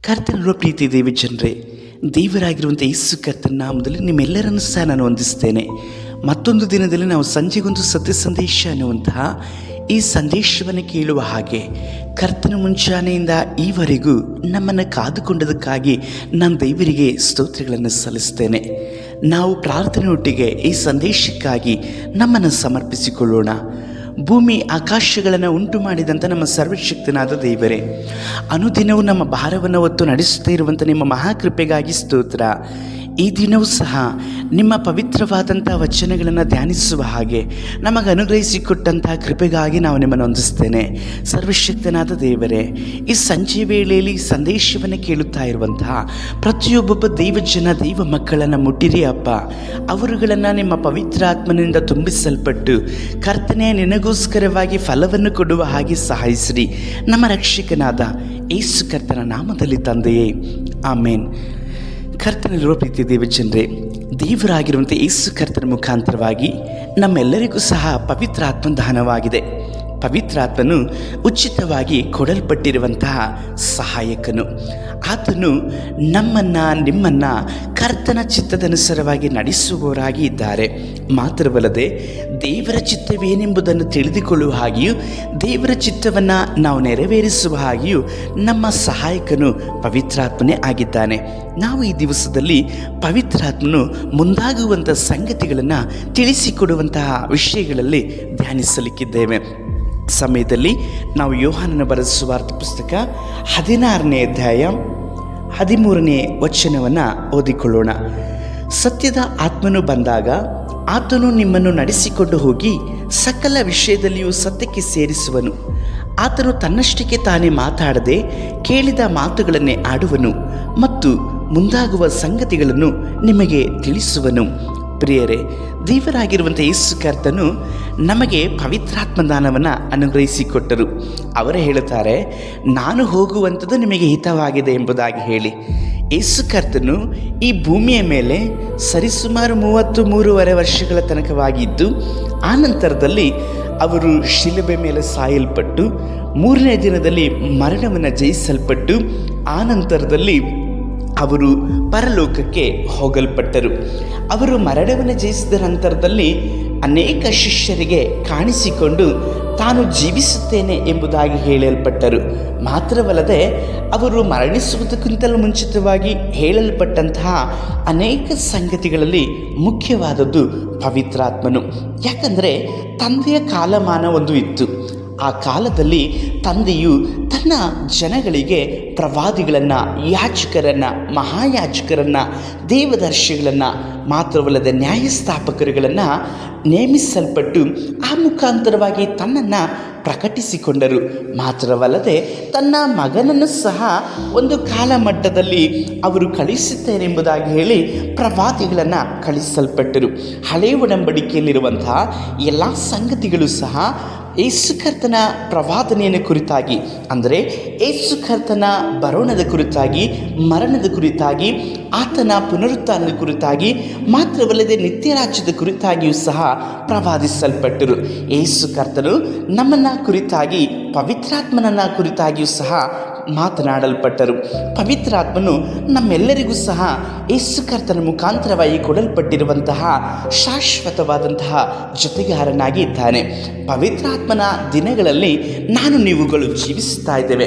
ಕರ್ತನಿರುವ ಪ್ರೀತಿ ದೇವಿ ಜನರೇ, ದೇವರಾಗಿರುವಂಥ ಯೇಸು ಕರ್ತನ ನಾಮದಲ್ಲಿ ನಿಮ್ಮೆಲ್ಲರನ್ನು ಸಹ ನಾನು ವಂದಿಸ್ತೇನೆ. ಮತ್ತೊಂದು ದಿನದಲ್ಲಿ ನಾವು ಸಂಜೆಗೊಂದು ಸತ್ಯ ಸಂದೇಶ ಅನ್ನುವಂತಹ ಈ ಸಂದೇಶವನ್ನು ಕೇಳುವ ಹಾಗೆ ಕರ್ತನ ಮುಂಚಾನೆಯಿಂದ ಈವರೆಗೂ ನಮ್ಮನ್ನು ಕಾದುಕೊಂಡದಕ್ಕಾಗಿ ನಾನು ದೇವರಿಗೆ ಸ್ತೋತ್ರಗಳನ್ನು ಸಲ್ಲಿಸ್ತೇನೆ. ನಾವು ಪ್ರಾರ್ಥನೆಯೊಟ್ಟಿಗೆ ಈ ಸಂದೇಶಕ್ಕಾಗಿ ನಮ್ಮನ್ನು ಸಮರ್ಪಿಸಿಕೊಳ್ಳೋಣ. ಭೂಮಿ ಆಕಾಶಗಳನ್ನು ಉಂಟು ಮಾಡಿದಂಥ ನಮ್ಮ ಸರ್ವಶಕ್ತನಾದ ದೇವರೇ, ಅನುದಿನವೂ ನಮ್ಮ ಭಾರವನ್ನು ಹೊತ್ತು ನಡೆಸುತ್ತಾ ಇರುವಂಥ ನಿಮ್ಮ ಮಹಾಕೃಪೆಗಾಗಿ ಸ್ತೋತ್ರ. ಈ ದಿನವೂ ಸಹ ನಿಮ್ಮ ಪವಿತ್ರವಾದಂಥ ವಚನಗಳನ್ನು ಧ್ಯಾನಿಸುವ ಹಾಗೆ ನಮಗೆ ಅನುಗ್ರಹಿಸಿಕೊಟ್ಟಂತಹ ಕೃಪೆಗಾಗಿ ನಾವು ನಿಮ್ಮನ್ನು ವಂದಿಸ್ತೇನೆ. ಸರ್ವಶಕ್ತನಾದ ದೇವರೇ, ಈ ಸಂಜೆ ವೇಳೆಯಲ್ಲಿ ಸಂದೇಶವನ್ನು ಕೇಳುತ್ತಾ ಇರುವಂತಹ ಪ್ರತಿಯೊಬ್ಬೊಬ್ಬ ದೈವಜನ ದೈವ ಮಕ್ಕಳನ್ನು ಮುಟ್ಟಿರಿ ಅಪ್ಪ. ಅವರುಗಳನ್ನು ನಿಮ್ಮ ಪವಿತ್ರ ಆತ್ಮನಿಂದ ತುಂಬಿಸಲ್ಪಟ್ಟು ಕರ್ತನೆ ನಿನಗೋಸ್ಕರವಾಗಿ ಫಲವನ್ನು ಕೊಡುವ ಹಾಗೆ ಸಹಾಯಿಸಿರಿ. ನಮ್ಮ ರಕ್ಷಕನಾದ ಯೇಸು ಕರ್ತನ ನಾಮದಲ್ಲಿ ತಂದೆಯೇ, ಆಮೇನ್. ಕರ್ತನಲ್ಲಿರುವ ಪ್ರೀತಿ ದೇವಜನರೇ, ದೇವರಾಗಿರುವಂಥ ಯೇಸು ಕರ್ತನ ಮುಖಾಂತರವಾಗಿ ನಮ್ಮೆಲ್ಲರಿಗೂ ಸಹ ಪವಿತ್ರಾತ್ಮ ದಾನವಾಗಿದೆ. ಪವಿತ್ರಾತ್ಮನು ಉಚಿತವಾಗಿ ಕೊಡಲ್ಪಟ್ಟಿರುವಂತಹ ಸಹಾಯಕನು. ಆತನು ನಿಮ್ಮನ್ನು ಕರ್ತನ ಚಿತ್ತದನುಸಾರವಾಗಿ ನಡೆಸುವವರಾಗಿ ಇದ್ದಾರೆ. ಮಾತ್ರವಲ್ಲದೆ ದೇವರ ಚಿತ್ತವೇನೆಂಬುದನ್ನು ತಿಳಿದುಕೊಳ್ಳುವ ಹಾಗೆಯೂ ದೇವರ ಚಿತ್ತವನ್ನು ನಾವು ನೆರವೇರಿಸುವ ಹಾಗೆಯೂ ನಮ್ಮ ಸಹಾಯಕನು ಪವಿತ್ರಾತ್ಮನೇ ಆಗಿದ್ದಾನೆ. ನಾವು ಈ ದಿವಸದಲ್ಲಿ ಪವಿತ್ರಾತ್ಮನು ಮುಂದಾಗುವಂಥ ಸಂಗತಿಗಳನ್ನು ತಿಳಿಸಿಕೊಡುವಂತಹ ವಿಷಯಗಳಲ್ಲಿ ಧ್ಯಾನಿಸಲಿಕ್ಕಿದ್ದೇವೆ. ಸಮಯದಲ್ಲಿ ನಾವು ಯೋಹಾನನ ಬರೆದ ಸುವಾರ್ತೆ ಪುಸ್ತಕ 16ನೇ ಅಧ್ಯಾಯ 13ನೇ ವಚನವನ್ನು ಓದಿಕೊಳ್ಳೋಣ. ಸತ್ಯದ ಆತ್ಮನು ಬಂದಾಗ ಆತನು ನಿಮ್ಮನ್ನು ನಡೆಸಿಕೊಂಡು ಹೋಗಿ ಸಕಲ ವಿಷಯದಲ್ಲಿಯೂ ಸತ್ಯಕ್ಕೆ ಸೇರಿಸುವನು. ಆತನು ತನ್ನಷ್ಟಕ್ಕೆ ತಾನೇ ಮಾತಾಡದೆ ಕೇಳಿದ ಮಾತುಗಳನ್ನೇ ಆಡುವನು ಮತ್ತು ಮುಂದಾಗುವ ಸಂಗತಿಗಳನ್ನು ನಿಮಗೆ ತಿಳಿಸುವನು. ಪ್ರಿಯರೇ, ದೇವರಾಗಿರುವಂಥ ಯೇಸು ಕರ್ತನು ನಮಗೆ ಪವಿತ್ರಾತ್ಮ ದಾನವನ್ನು ಅನುಗ್ರಹಿಸಿಕೊಟ್ಟರು. ಅವರೇ ಹೇಳುತ್ತಾರೆ, ನಾನು ಹೋಗುವಂಥದ್ದು ನಿಮಗೆ ಹಿತವಾಗಿದೆ ಎಂಬುದಾಗಿ ಹೇಳಿ. ಯೇಸು ಕರ್ತನು ಈ ಭೂಮಿಯ ಮೇಲೆ ಸರಿಸುಮಾರು 33.5 ವರ್ಷಗಳ ತನಕವಾಗಿದ್ದು, ಆ ನಂತರದಲ್ಲಿ ಅವರು ಶಿಲುಬೆ ಮೇಲೆ ಸಾಯಲ್ಪಟ್ಟು 3ನೇ ದಿನದಲ್ಲಿ ಮರಣವನ್ನು ಜಯಿಸಲ್ಪಟ್ಟು ಆ ನಂತರದಲ್ಲಿ ಅವರು ಪರಲೋಕಕ್ಕೆ ಹೋಗಲ್ಪಟ್ಟರು. ಅವರು ಮರಣವನ್ನು ಜಯಿಸಿದ ನಂತರದಲ್ಲಿ ಅನೇಕ ಶಿಷ್ಯರಿಗೆ ಕಾಣಿಸಿಕೊಂಡು ತಾನು ಜೀವಿಸುತ್ತೇನೆ ಎಂಬುದಾಗಿ ಹೇಳಲ್ಪಟ್ಟರು. ಮಾತ್ರವಲ್ಲದೆ ಅವರು ಮರಣಿಸುವುದಕ್ಕಿಂತಲೂ ಮುಂಚಿತವಾಗಿ ಹೇಳಲ್ಪಟ್ಟಂತಹ ಅನೇಕ ಸಂಗತಿಗಳಲ್ಲಿ ಮುಖ್ಯವಾದದ್ದು ಪವಿತ್ರಾತ್ಮನು. ಯಾಕಂದರೆ ತಂದೆಯ ಕಾಲಮಾನ ಒಂದು ಇತ್ತು. ಆ ಕಾಲದಲ್ಲಿ ತಂದೆಯು ತನ್ನ ಜನಗಳಿಗೆ ಪ್ರವಾದಿಗಳನ್ನು, ಯಾಜಕರನ್ನು, ಮಹಾಯಾಜಕರನ್ನು, ದೇವದರ್ಶಿಗಳನ್ನು, ಮಾತ್ರವಲ್ಲದೆ ನ್ಯಾಯಸ್ಥಾಪಕರುಗಳನ್ನು ನೇಮಿಸಲ್ಪಟ್ಟು ಆ ಮುಖಾಂತರವಾಗಿ ತನ್ನನ್ನು ಪ್ರಕಟಿಸಿಕೊಂಡರು. ಮಾತ್ರವಲ್ಲದೆ ತನ್ನ ಮಗನನ್ನು ಸಹ ಒಂದು ಕಾಲಮಟ್ಟದಲ್ಲಿ ಅವರು ಕಳಿಸುತ್ತೇನೆಂಬುದಾಗಿ ಹೇಳಿ ಪ್ರವಾದಿಗಳನ್ನು ಕಳಿಸಲ್ಪಟ್ಟರು. ಹಳೆಯ ಒಡಂಬಡಿಕೆಯಲ್ಲಿರುವಂತಹ ಎಲ್ಲ ಸಂಗತಿಗಳು ಸಹ ಯೇಸು ಕರ್ತನ ಪ್ರವಾದನೆಯನ್ನು ಕುರಿತಾಗಿ, ಅಂದರೆ ಯೇಸು ಕರ್ತನ ಬರೋಣದ ಕುರಿತಾಗಿ, ಮರಣದ ಕುರಿತಾಗಿ, ಆತನ ಪುನರುತ್ಥಾನದ ಕುರಿತಾಗಿ, ಮಾತ್ರವಲ್ಲದೆ ನಿತ್ಯ ರಾಜ್ಯದ ಕುರಿತಾಗಿಯೂ ಸಹ ಪ್ರವಾದಿಸಲ್ಪಟ್ಟರು. ಯೇಸು ಕರ್ತನು ನಮ್ಮನ್ನು ಕುರಿತಾಗಿ, ಪವಿತ್ರಾತ್ಮನನ್ನ ಕುರಿತಾಗಿಯೂ ಸಹ ಮಾತನಾಡಲ್ಪಟ್ಟರು. ಪವಿತ್ರಾತ್ಮನು ನಮ್ಮೆಲ್ಲರಿಗೂ ಸಹ ಯೇಸು ಕರ್ತನ ಮುಖಾಂತರವಾಗಿ ಕೊಡಲ್ಪಟ್ಟಿರುವಂತಹ ಶಾಶ್ವತವಾದಂತಹ ಜೊತೆಗಾರನಾಗಿ ಇದ್ದಾನೆ. ಪವಿತ್ರಾತ್ಮನ ದಿನಗಳಲ್ಲಿ ನಾನು ನೀವುಗಳು ಜೀವಿಸುತ್ತಾ ಇದ್ದೇವೆ.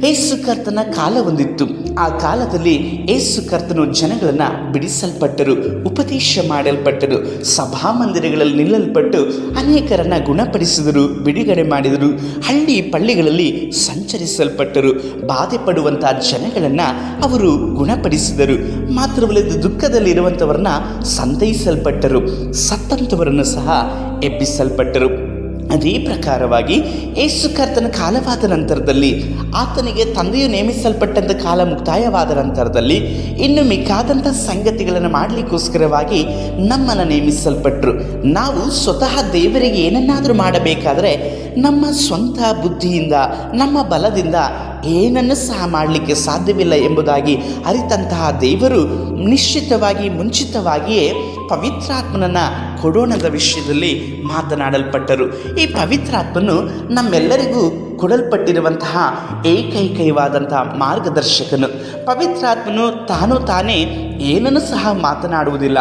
ಯೇಸು ಕರ್ತನ ಕಾಲ ಒಂದಿತ್ತು. ಆ ಕಾಲದಲ್ಲಿ ಯೇಸು ಕರ್ತನು ಜನಗಳನ್ನು ಬಿಡಿಸಲ್ಪಟ್ಟರು, ಉಪದೇಶ ಮಾಡಲ್ಪಟ್ಟರು, ಸಭಾಮಂದಿರಗಳಲ್ಲಿ ನಿಲ್ಲಲ್ಪಟ್ಟು ಅನೇಕರನ್ನು ಗುಣಪಡಿಸಿದರು, ಬಿಡುಗಡೆ ಮಾಡಿದರು, ಹಳ್ಳಿ ಪಳ್ಳಿಗಳಲ್ಲಿ ಸಂಚರಿಸಲ್ಪಟ್ಟರು. ಬಾಧೆ ಪಡುವಂಥ ಜನಗಳನ್ನು ಅವರು ಗುಣಪಡಿಸಿದರು. ಮಾತ್ರವಲ್ಲದೆ ದುಃಖದಲ್ಲಿರುವಂಥವರನ್ನ ಸಂತೈಸಲ್ಪಟ್ಟರು, ಸತ್ತಂಥವರನ್ನು ಸಹ ಎಬ್ಬಿಸಲ್ಪಟ್ಟರು. ಅದೇ ಪ್ರಕಾರವಾಗಿ ಯೇಸು ಕರ್ತನ ಕಾಲವಾದ ನಂತರದಲ್ಲಿ, ಆತನಿಗೆ ತಂದೆಯು ನೇಮಿಸಲ್ಪಟ್ಟಂಥ ಕಾಲ ಮುಕ್ತಾಯವಾದ ನಂತರದಲ್ಲಿ ಇನ್ನು ಮಿಕ್ಕಾದಂಥ ಸಂಗತಿಗಳನ್ನು ಮಾಡಲಿಕ್ಕೋಸ್ಕರವಾಗಿ ನಮ್ಮನ್ನು ನೇಮಿಸಲ್ಪಟ್ಟರು. ನಾವು ಸ್ವತಃ ದೇವರಿಗೆ ಏನನ್ನಾದರೂ ಮಾಡಬೇಕಾದರೆ ನಮ್ಮ ಸ್ವಂತ ಬುದ್ಧಿಯಿಂದ, ನಮ್ಮ ಬಲದಿಂದ ಏನನ್ನು ಸಹ ಮಾಡಲಿಕ್ಕೆ ಸಾಧ್ಯವಿಲ್ಲ ಎಂಬುದಾಗಿ ಅರಿತಂತಹ ದೇವರು ನಿಶ್ಚಿತವಾಗಿ ಮುಂಚಿತವಾಗಿಯೇ ಪವಿತ್ರಾತ್ಮನನ್ನು ಕೊಡೋಣದ ವಿಷಯದಲ್ಲಿ ಮಾತನಾಡಲ್ಪಟ್ಟರು. ಈ ಪವಿತ್ರಾತ್ಮನು ನಮ್ಮೆಲ್ಲರಿಗೂ ಕೊಡಲ್ಪಟ್ಟಿರುವಂತಹ ಏಕೈಕವಾದಂತಹ ಮಾರ್ಗದರ್ಶಕನು. ಪವಿತ್ರಾತ್ಮನು ತಾನೇ ಏನನ್ನು ಸಹ ಮಾತನಾಡುವುದಿಲ್ಲ.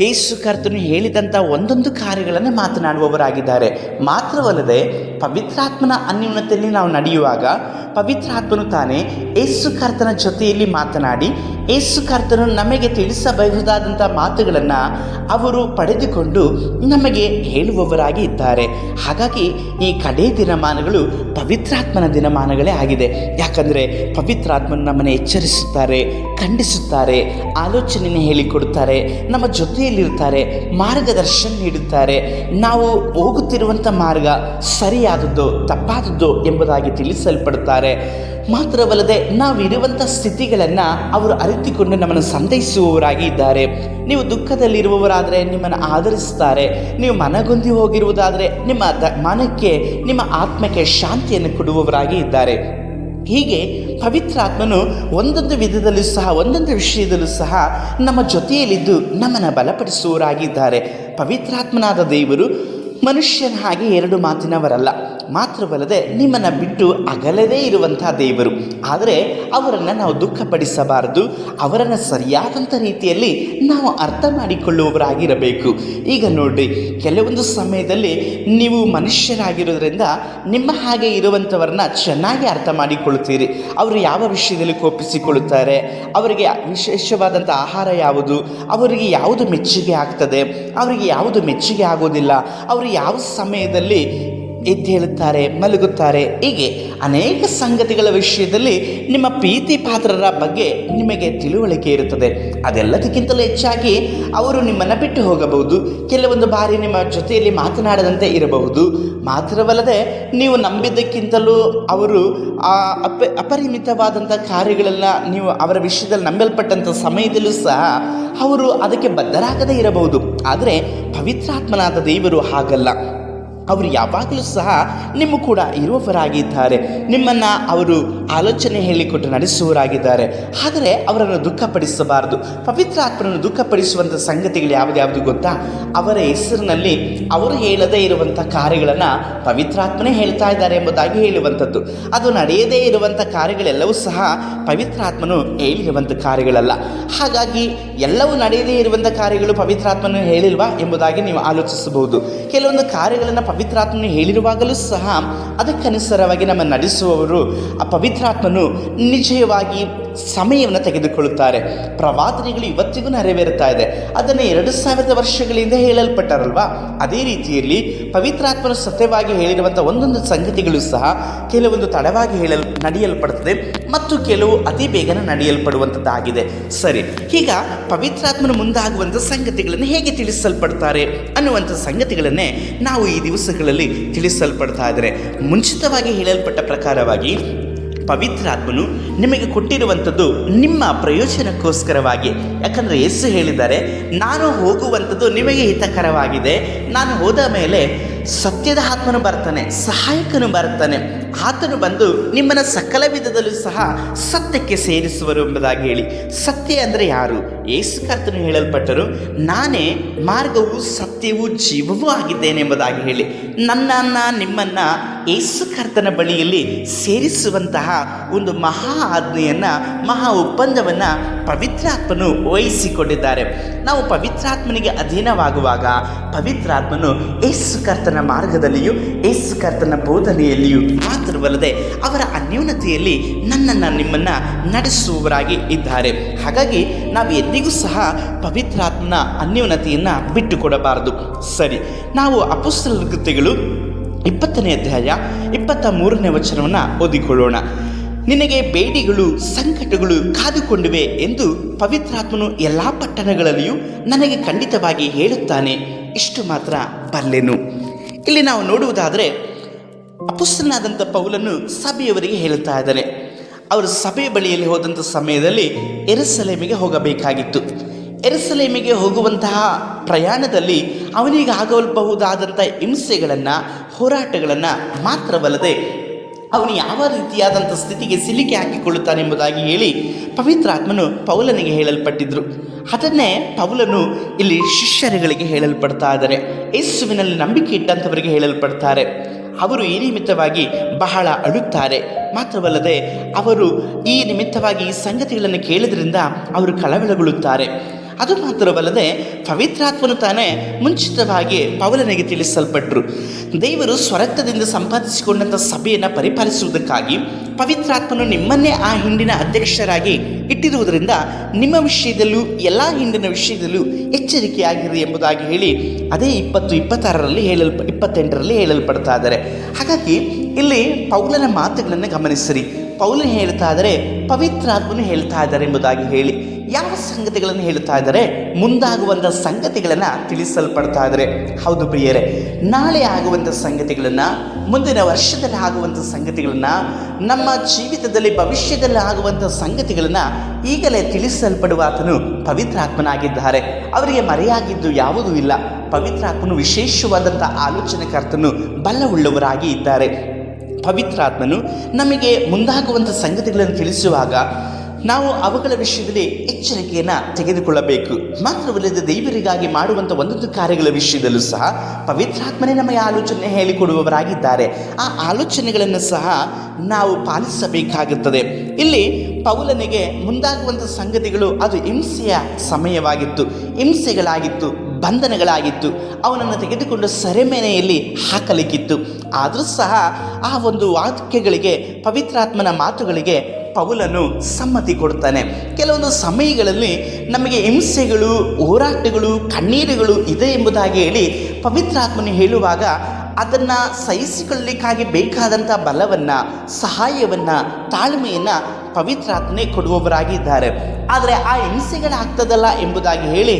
ಯೇಸು ಕರ್ತನು ಹೇಳಿದಂಥ ಒಂದೊಂದು ಕಾರ್ಯಗಳನ್ನು ಮಾತನಾಡುವವರಾಗಿದ್ದಾರೆ. ಮಾತ್ರವಲ್ಲದೆ ಪವಿತ್ರಾತ್ಮನ ಅನ್ಯೋನ್ಯತೆಯಲ್ಲಿ ನಾವು ನಡೆಯುವಾಗ ಪವಿತ್ರಾತ್ಮನು ತಾನೇ ಯೇಸು ಕರ್ತನ ಜೊತೆಯಲ್ಲಿ ಮಾತನಾಡಿ ಯೇಸು ಕರ್ತನು ನಮಗೆ ತಿಳಿಸಬಹುದಾದಂಥ ಮಾತುಗಳನ್ನು ಅವರು ಪಡೆದುಕೊಂಡು ನಮಗೆ ಹೇಳುವವರಾಗಿ ಇದ್ದಾರೆ. ಹಾಗಾಗಿ ಈ ಕಡೇ ದಿನಮಾನಗಳು ಪವಿತ್ರಾತ್ಮನ ದಿನಮಾನಗಳೇ ಆಗಿದೆ. ಯಾಕಂದರೆ ಪವಿತ್ರಾತ್ಮನು ನಮ್ಮನ್ನು ಎಚ್ಚರಿಸುತ್ತಾರೆ, ಖಂಡಿಸುತ್ತಾರೆ, ಆಲೋಚನೆಯನ್ನು ಹೇಳಿಕೊಡುತ್ತಾರೆ, ನಮ್ಮ ಜೊತೆಯಲ್ಲಿರ್ತಾರೆ, ಮಾರ್ಗದರ್ಶನ ನೀಡುತ್ತಾರೆ. ನಾವು ಹೋಗುತ್ತಿರುವಂಥ ಮಾರ್ಗ ಸರಿಯಾದದ್ದೋ ತಪ್ಪಾದದ್ದೋ ಎಂಬುದಾಗಿ ತಿಳಿಸಲ್ಪಡುತ್ತಾರೆ. ಮಾತ್ರವಲ್ಲದೆ ನಾವಿರುವಂಥ ಸ್ಥಿತಿಗಳನ್ನು ಅವರು ಅರಿತುಕೊಂಡು ನಮ್ಮನ್ನು ಸಂತೈಸುವವರಾಗಿ ಇದ್ದಾರೆ. ನೀವು ದುಃಖದಲ್ಲಿರುವವರಾದರೆ ನಿಮ್ಮನ್ನು ಆಧರಿಸುತ್ತಾರೆ. ನೀವು ಮನಗುಂದಿ ಹೋಗಿರುವುದಾದರೆ ನಿಮ್ಮ ಮನಕ್ಕೆ, ನಿಮ್ಮ ಆತ್ಮಕ್ಕೆ ಶಾಂತಿಯನ್ನು ಕೊಡುವವರಾಗಿ ಇದ್ದಾರೆ. ಹೀಗೆ ಪವಿತ್ರಾತ್ಮನು ಒಂದೊಂದು ವಿಧದಲ್ಲೂ ಸಹ, ಒಂದೊಂದು ವಿಷಯದಲ್ಲೂ ಸಹ ನಮ್ಮ ಜೊತೆಯಲ್ಲಿದ್ದು ನಮ್ಮನ್ನು ಬಲಪಡಿಸುವವರಾಗಿದ್ದಾರೆ. ಪವಿತ್ರಾತ್ಮನಾದ ದೇವರು ಮನುಷ್ಯನ ಹಾಗೆ ಎರಡು ಮಾತಿನವರಲ್ಲ. ಮಾತ್ರವಲ್ಲದೆ ನಿಮ್ಮನ್ನು ಬಿಟ್ಟು ಅಗಲದೇ ಇರುವಂಥ ದೇವರು. ಆದರೆ ಅವರನ್ನು ನಾವು ದುಃಖಪಡಿಸಬಾರದು. ಅವರನ್ನು ಸರಿಯಾದಂಥ ರೀತಿಯಲ್ಲಿ ನಾವು ಅರ್ಥ ಮಾಡಿಕೊಳ್ಳುವವರಾಗಿರಬೇಕು. ಈಗ ನೋಡಿರಿ, ಕೆಲವೊಂದು ಸಮಯದಲ್ಲಿ ನೀವು ಮನುಷ್ಯರಾಗಿರೋದ್ರಿಂದ ನಿಮ್ಮ ಹಾಗೆ ಇರುವಂಥವ್ರನ್ನ ಚೆನ್ನಾಗಿ ಅರ್ಥ ಮಾಡಿಕೊಳ್ಳುತ್ತೀರಿ. ಅವರು ಯಾವ ವಿಷಯದಲ್ಲಿ ಕೋಪಿಸಿಕೊಳ್ಳುತ್ತಾರೆ, ಅವರಿಗೆ ವಿಶೇಷವಾದಂಥ ಆಹಾರ ಯಾವುದು, ಅವರಿಗೆ ಯಾವುದು ಮೆಚ್ಚುಗೆ ಆಗ್ತದೆ, ಅವರಿಗೆ ಯಾವುದು ಮೆಚ್ಚುಗೆ ಆಗೋದಿಲ್ಲ, ಅವರು ಯಾವ ಸಮಯದಲ್ಲಿ ಎದ್ದೇಳುತ್ತಾರೆ, ಮಲಗುತ್ತಾರೆ, ಹೀಗೆ ಅನೇಕ ಸಂಗತಿಗಳ ವಿಷಯದಲ್ಲಿ ನಿಮ್ಮ ಪ್ರೀತಿ ಪಾತ್ರರ ಬಗ್ಗೆ ನಿಮಗೆ ತಿಳುವಳಿಕೆ ಇರುತ್ತದೆ. ಅದೆಲ್ಲದಕ್ಕಿಂತಲೂ ಹೆಚ್ಚಾಗಿ ಅವರು ನಿಮ್ಮನ್ನು ಬಿಟ್ಟು ಹೋಗಬಹುದು, ಕೆಲವೊಂದು ಬಾರಿ ನಿಮ್ಮ ಜೊತೆಯಲ್ಲಿ ಮಾತನಾಡದಂತೆ ಇರಬಹುದು. ಮಾತ್ರವಲ್ಲದೆ ನೀವು ನಂಬಿದ್ದಕ್ಕಿಂತಲೂ ಅವರು ಅಪರಿಮಿತವಾದಂಥ ಕಾರ್ಯಗಳೆಲ್ಲ ನೀವು ಅವರ ವಿಷಯದಲ್ಲಿ ನಂಬಲ್ಪಟ್ಟಂಥ ಸಮಯದಲ್ಲೂ ಸಹ ಅವರು ಅದಕ್ಕೆ ಬದ್ಧರಾಗದೇ ಇರಬಹುದು. ಆದರೆ ಪವಿತ್ರಾತ್ಮನಾದ ದೇವರು ಹಾಗಲ್ಲ. ಅವರು ಯಾವಾಗಲೂ ಸಹ ನಿಮ್ಮ ಕೂಡ ಇರುವವರಾಗಿದ್ದಾರೆ. ನಿಮ್ಮನ್ನು ಅವರು ಆಲೋಚನೆ ಹೇಳಿಕೊಟ್ಟು ನಡೆಸುವವರಾಗಿದ್ದಾರೆ. ಆದರೆ ಅವರನ್ನು ದುಃಖಪಡಿಸಬಾರದು. ಪವಿತ್ರಾತ್ಮನನ್ನು ದುಃಖಪಡಿಸುವಂಥ ಸಂಗತಿಗಳು ಯಾವುದು ಗೊತ್ತಾ? ಅವರ ಹೆಸರಿನಲ್ಲಿ ಅವರು ಹೇಳದೇ ಇರುವಂಥ ಕಾರ್ಯಗಳನ್ನು ಪವಿತ್ರಾತ್ಮನೇ ಹೇಳ್ತಾ ಇದ್ದಾರೆ ಎಂಬುದಾಗಿ ಹೇಳುವಂಥದ್ದು. ಅದು ನಡೆಯದೇ ಇರುವಂಥ ಕಾರ್ಯಗಳೆಲ್ಲವೂ ಸಹ ಪವಿತ್ರಾತ್ಮನು ಹೇಳಿರುವಂಥ ಕಾರ್ಯಗಳಲ್ಲ. ಹಾಗಾಗಿ ಎಲ್ಲವೂ ನಡೆಯದೇ ಇರುವಂಥ ಕಾರ್ಯಗಳು ಪವಿತ್ರಾತ್ಮನು ಹೇಳಿಲ್ವಾ ಎಂಬುದಾಗಿ ನೀವು ಆಲೋಚಿಸಬಹುದು. ಕೆಲವೊಂದು ಕಾರ್ಯಗಳನ್ನು ಪವಿತ್ರಾತ್ಮನು ಹೇಳಿರುವಾಗಲೂ ಸಹ ಅದಕ್ಕನುಸಾರವಾಗಿ ನಮ್ಮ ನಡೆಸುವವರು ಆ ಪವಿತ್ರಾತ್ಮನು ನಿಜವಾಗಿ ಸಮಯವನ್ನು ತೆಗೆದುಕೊಳ್ಳುತ್ತಾರೆ. ಪ್ರವಾದನೆಗಳು ಇವತ್ತಿಗೂ ನೆರವೇರುತ್ತಾ ಇದೆ. ಅದನ್ನು 2000 ವರ್ಷಗಳಿಂದ ಹೇಳಲ್ಪಟ್ಟಾರಲ್ವಾ? ಅದೇ ರೀತಿಯಲ್ಲಿ ಪವಿತ್ರಾತ್ಮನು ಸತ್ಯವಾಗಿ ಹೇಳಿರುವಂಥ ಒಂದೊಂದು ಸಂಗತಿಗಳು ಸಹ ಕೆಲವೊಂದು ತಡವಾಗಿ ನಡೆಯಲ್ಪಡುತ್ತದೆ ಮತ್ತು ಕೆಲವು ಅತಿ ಬೇಗನೆ ನಡೆಯಲ್ಪಡುವಂಥದ್ದಾಗಿದೆ. ಸರಿ, ಈಗ ಪವಿತ್ರಾತ್ಮನ ಮುಂದಾಗುವಂಥ ಸಂಗತಿಗಳನ್ನು ಹೇಗೆ ತಿಳಿಸಲ್ಪಡ್ತಾರೆ ಅನ್ನುವಂಥ ಸಂಗತಿಗಳನ್ನೇ ನಾವು ಈ ದಿವಸಗಳಲ್ಲಿ ತಿಳಿಸಲ್ಪಡ್ತಾ ಇದ್ದಾರೆ. ಮುಂಚಿತವಾಗಿ ಹೇಳಲ್ಪಟ್ಟ ಪ್ರಕಾರವಾಗಿ ಪವಿತ್ರಾತ್ಮನು ನಿಮಗೆ ಕೊಟ್ಟಿರುವಂಥದ್ದು ನಿಮ್ಮ ಪ್ರಯೋಜನಕ್ಕೋಸ್ಕರವಾಗಿ. ಯಾಕಂದರೆ ಯೇಸು ಹೇಳಿದ್ದಾರೆ, ನಾನು ಹೋಗುವಂಥದ್ದು ನಿಮಗೆ ಹಿತಕರವಾಗಿದೆ. ನಾನು ಹೋದ ಮೇಲೆ ಸತ್ಯದ ಆತ್ಮನು ಬರ್ತಾನೆ, ಸಹಾಯಕನು ಬರ್ತಾನೆ. ಆತನು ಬಂದು ನಿಮ್ಮನ್ನು ಸಕಲ ವಿಧದಲ್ಲೂ ಸಹ ಸತ್ಯಕ್ಕೆ ಸೇರಿಸುವರು ಎಂಬುದಾಗಿ ಹೇಳಿ. ಸತ್ಯ ಅಂದರೆ ಯಾರು? ಯೇಸು ಕರ್ತನು ಹೇಳಲ್ಪಟ್ಟರು, ನಾನೇ ಮಾರ್ಗವು ಸತ್ಯವೂ ಜೀವವೂ ಆಗಿದ್ದೇನೆ ಎಂಬುದಾಗಿ ಹೇಳಿ. ನನ್ನನ್ನು ನಿಮ್ಮನ್ನು ಯೇಸು ಕರ್ತನ ಬಳಿಯಲ್ಲಿ ಸೇರಿಸುವಂತಹ ಒಂದು ಮಹಾ ಆಜ್ಞೆಯನ್ನು, ಮಹಾ ಒಪ್ಪಂದವನ್ನು ಪವಿತ್ರಾತ್ಮನು ವಹಿಸಿಕೊಂಡಿದ್ದಾರೆ. ನಾವು ಪವಿತ್ರಾತ್ಮನಿಗೆ ಅಧೀನವಾಗುವಾಗ ಪವಿತ್ರಾತ್ಮನು ಯೇಸು ಕರ್ತನ ಮಾರ್ಗದಲ್ಲಿಯೂ ಯೇಸು ಕರ್ತನ ಬೋಧನೆಯಲ್ಲಿಯೂ ಮಾತ್ರವಲ್ಲದೆ ಅವರ ಅನ್ಯೋನ್ಯತೆಯಲ್ಲಿ ನನ್ನನ್ನು ನಿಮ್ಮನ್ನು ನಡೆಸುವವರಾಗಿ ಇದ್ದಾರೆ. ಹಾಗಾಗಿ ನಾವು ಎಂದಿಗೂ ಸಹ ಪವಿತ್ರಾತ್ಮನ ಅನ್ಯೋನ್ಯತೆಯನ್ನು ಬಿಟ್ಟುಕೊಡಬಾರದು. ಸರಿ, ನಾವು ಅಪೊಸ್ತಲರ ಕೃತ್ಯಗಳು 20ನೇ ಅಧ್ಯಾಯ 23ನೇ ವಚನವನ್ನು ಓದಿಕೊಳ್ಳೋಣ. ನಿನಗೆ ಬೇಡಿಗಳು, ಸಂಕಟಗಳು ಕಾದುಕೊಂಡಿವೆ ಎಂದು ಪವಿತ್ರಾತ್ಮನು ಎಲ್ಲ ಪಟ್ಟಣಗಳಲ್ಲಿಯೂ ನನಗೆ ಖಂಡಿತವಾಗಿ ಹೇಳುತ್ತಾನೆ. ಇಷ್ಟು ಮಾತ್ರ ಬಲ್ಲೆನು. ಇಲ್ಲಿ ನಾವು ನೋಡುವುದಾದರೆ ಅಪೊಸ್ತಲನಾದಂಥ ಪೌಲನು ಸಭೆಯವರಿಗೆ ಹೇಳುತ್ತಾ ಇದ್ದಾನೆ. ಅವರು ಸಭೆಯ ಬಳಿಯಲ್ಲಿ ಹೋದಂಥ ಸಮಯದಲ್ಲಿ ಯೆರೂಸಲೇಮಿಗೆ ಹೋಗಬೇಕಾಗಿತ್ತು. ಯೆರೂಸಲೇಮಿಗೆ ಹೋಗುವಂತಹ ಪ್ರಯಾಣದಲ್ಲಿ ಅವನಿಗೆ ಆಗಬಹುದಾದಂಥ ಹಿಂಸೆಗಳನ್ನು, ಹೋರಾಟಗಳನ್ನು ಮಾತ್ರವಲ್ಲದೆ ಅವನು ಯಾವ ರೀತಿಯಾದಂಥ ಸ್ಥಿತಿಗೆ ಸಿಲುಕಿ ಹಾಕಿಕೊಳ್ಳುತ್ತಾನೆ ಎಂಬುದಾಗಿ ಹೇಳಿ ಪವಿತ್ರಾತ್ಮನು ಪೌಲನಿಗೆ ಹೇಳಲ್ಪಟ್ಟಿದ್ರು. ಅದನ್ನೇ ಪೌಲನು ಇಲ್ಲಿ ಶಿಷ್ಯರುಗಳಿಗೆ ಹೇಳಲ್ಪಡ್ತಾ ಇದ್ದಾರೆ. ಯೇಸುವಿನಲ್ಲಿ ನಂಬಿಕೆ ಇಟ್ಟಂಥವರಿಗೆ ಹೇಳಲ್ಪಡ್ತಾರೆ. ಅವರು ಈ ನಿಮಿತ್ತವಾಗಿ ಬಹಳ ಅಳುತ್ತಾರೆ. ಮಾತ್ರವಲ್ಲದೆ ಅವರು ಈ ನಿಮಿತ್ತವಾಗಿ ಈ ಸಂಗತಿಗಳನ್ನು ಕೇಳಿದ್ರಿಂದ ಅವರು ಕಳವಳಗೊಳ್ಳುತ್ತಾರೆ. ಅದು ಮಾತ್ರವಲ್ಲದೆ ಪವಿತ್ರಾತ್ಮನು ತಾನೇ ಮುಂಚಿತವಾಗಿ ಪೌಲನಿಗೆ ತಿಳಿಸಲ್ಪಟ್ಟರು. ದೇವರು ಸ್ವರಕ್ತದಿಂದ ಸಂಪಾದಿಸಿಕೊಂಡಂಥ ಸಭೆಯನ್ನು ಪರಿಪಾಲಿಸುವುದಕ್ಕಾಗಿ ಪವಿತ್ರಾತ್ಮನು ನಿಮ್ಮನ್ನೇ ಆ ಹಿಂಡಿನ ಅಧ್ಯಕ್ಷರಾಗಿ ಇಟ್ಟಿರುವುದರಿಂದ ನಿಮ್ಮ ವಿಷಯದಲ್ಲೂ ಎಲ್ಲ ಹಿಂಡಿನ ವಿಷಯದಲ್ಲೂ ಎಚ್ಚರಿಕೆಯಾಗಿರಿ ಎಂಬುದಾಗಿ ಹೇಳಿ ಅದೇ 26ರಲ್ಲಿ 28ರಲ್ಲಿ ಹೇಳಲ್ಪಡ್ತಾ ಇದ್ದಾರೆ. ಹಾಗಾಗಿ ಇಲ್ಲಿ ಪೌಲನ ಮಾತುಗಳನ್ನು ಗಮನಿಸಿರಿ. ಪೌಲನು ಹೇಳ್ತಾ ಇದ್ದಾರೆ, ಪವಿತ್ರಾತ್ಮನು ಹೇಳ್ತಾ ಇದ್ದಾರೆ ಎಂಬುದಾಗಿ ಹೇಳಿ ಯಾವ ಸಂಗತಿಗಳನ್ನು ಹೇಳ್ತಾ ಇದ್ದಾರೆ? ಮುಂದಾಗುವಂಥ ಸಂಗತಿಗಳನ್ನು ತಿಳಿಸಲ್ಪಡ್ತಾ ಇದ್ದಾರೆ. ಹೌದು ಪ್ರಿಯರೇ, ನಾಳೆ ಆಗುವಂಥ ಸಂಗತಿಗಳನ್ನು, ಮುಂದಿನ ವರ್ಷದಲ್ಲಿ ಆಗುವಂಥ ಸಂಗತಿಗಳನ್ನು, ನಮ್ಮ ಜೀವಿತದಲ್ಲಿ ಭವಿಷ್ಯದಲ್ಲಿ ಆಗುವಂಥ ಸಂಗತಿಗಳನ್ನು ಈಗಲೇ ತಿಳಿಸಲ್ಪಡುವ ಆತನು ಪವಿತ್ರಾತ್ಮನಾಗಿದ್ದಾರೆ. ಅವರಿಗೆ ಮರೆಯಾಗಿದ್ದು ಯಾವುದೂ ಇಲ್ಲ. ಪವಿತ್ರಾತ್ಮನು ವಿಶೇಷವಾದಂಥ ಆಲೋಚನೆಕರ್ತನು ಬಲವುಳ್ಳವರಾಗಿ ಇದ್ದಾರೆ. ಪವಿತ್ರಾತ್ಮನು ನಮಗೆ ಮುಂದಾಗುವಂಥ ಸಂಗತಿಗಳನ್ನು ತಿಳಿಸುವಾಗ ನಾವು ಅವುಗಳ ವಿಷಯದಲ್ಲಿ ಎಚ್ಚರಿಕೆಯನ್ನು ತೆಗೆದುಕೊಳ್ಳಬೇಕು. ಮಾತ್ರವಲ್ಲದೆ ದೇವರಿಗಾಗಿ ಮಾಡುವಂಥ ಒಂದೊಂದು ಕಾರ್ಯಗಳ ವಿಷಯದಲ್ಲೂ ಸಹ ಪವಿತ್ರಾತ್ಮನೇ ನಮಗೆ ಆಲೋಚನೆ ಹೇಳಿಕೊಡುವವರಾಗಿದ್ದಾರೆ. ಆ ಆಲೋಚನೆಗಳನ್ನು ಸಹ ನಾವು ಪಾಲಿಸಬೇಕಾಗುತ್ತದೆ. ಇಲ್ಲಿ ಪೌಲನಿಗೆ ಮುಂದಾಗುವಂಥ ಸಂಗತಿಗಳು ಅದು ಹಿಂಸೆಯ ಸಮಯವಾಗಿತ್ತು, ಹಿಂಸೆಗಳಾಗಿತ್ತು, ಬಂಧನಗಳಾಗಿತ್ತು. ಅವನನ್ನು ತೆಗೆದುಕೊಂಡು ಸೆರೆಮನೆಯಲ್ಲಿ ಹಾಕಲಿಕ್ಕಿತ್ತು. ಆದರೂ ಸಹ ಆ ಒಂದು ವಾಕ್ಯಗಳಿಗೆ, ಪವಿತ್ರಾತ್ಮನ ಮಾತುಗಳಿಗೆ ಪೌಲನು ಸಮ್ಮತಿ ಕೊಡ್ತಾನೆ. ಕೆಲವೊಂದು ಸಮಯಗಳಲ್ಲಿ ನಮಗೆ ಹಿಂಸೆಗಳು, ಹೋರಾಟಗಳು, ಕಣ್ಣೀರುಗಳು ಇದೆ ಎಂಬುದಾಗಿ ಹೇಳಿ ಪವಿತ್ರಾತ್ಮನು ಹೇಳುವಾಗ ಅದನ್ನು ಸಹಿಸಿಕೊಳ್ಳಲಿಕ್ಕಾಗಿ ಬೇಕಾದಂಥ ಬಲವನ್ನು, ಸಹಾಯವನ್ನು, ತಾಳ್ಮೆಯನ್ನು ಪವಿತ್ರಾತ್ಮನೇ ಕೊಡುವವರಾಗಿದ್ದಾರೆ. ಆದರೆ ಆ ಹಿಂಸೆಗಳಾಗ್ತದಲ್ಲ ಎಂಬುದಾಗಿ ಹೇಳಿ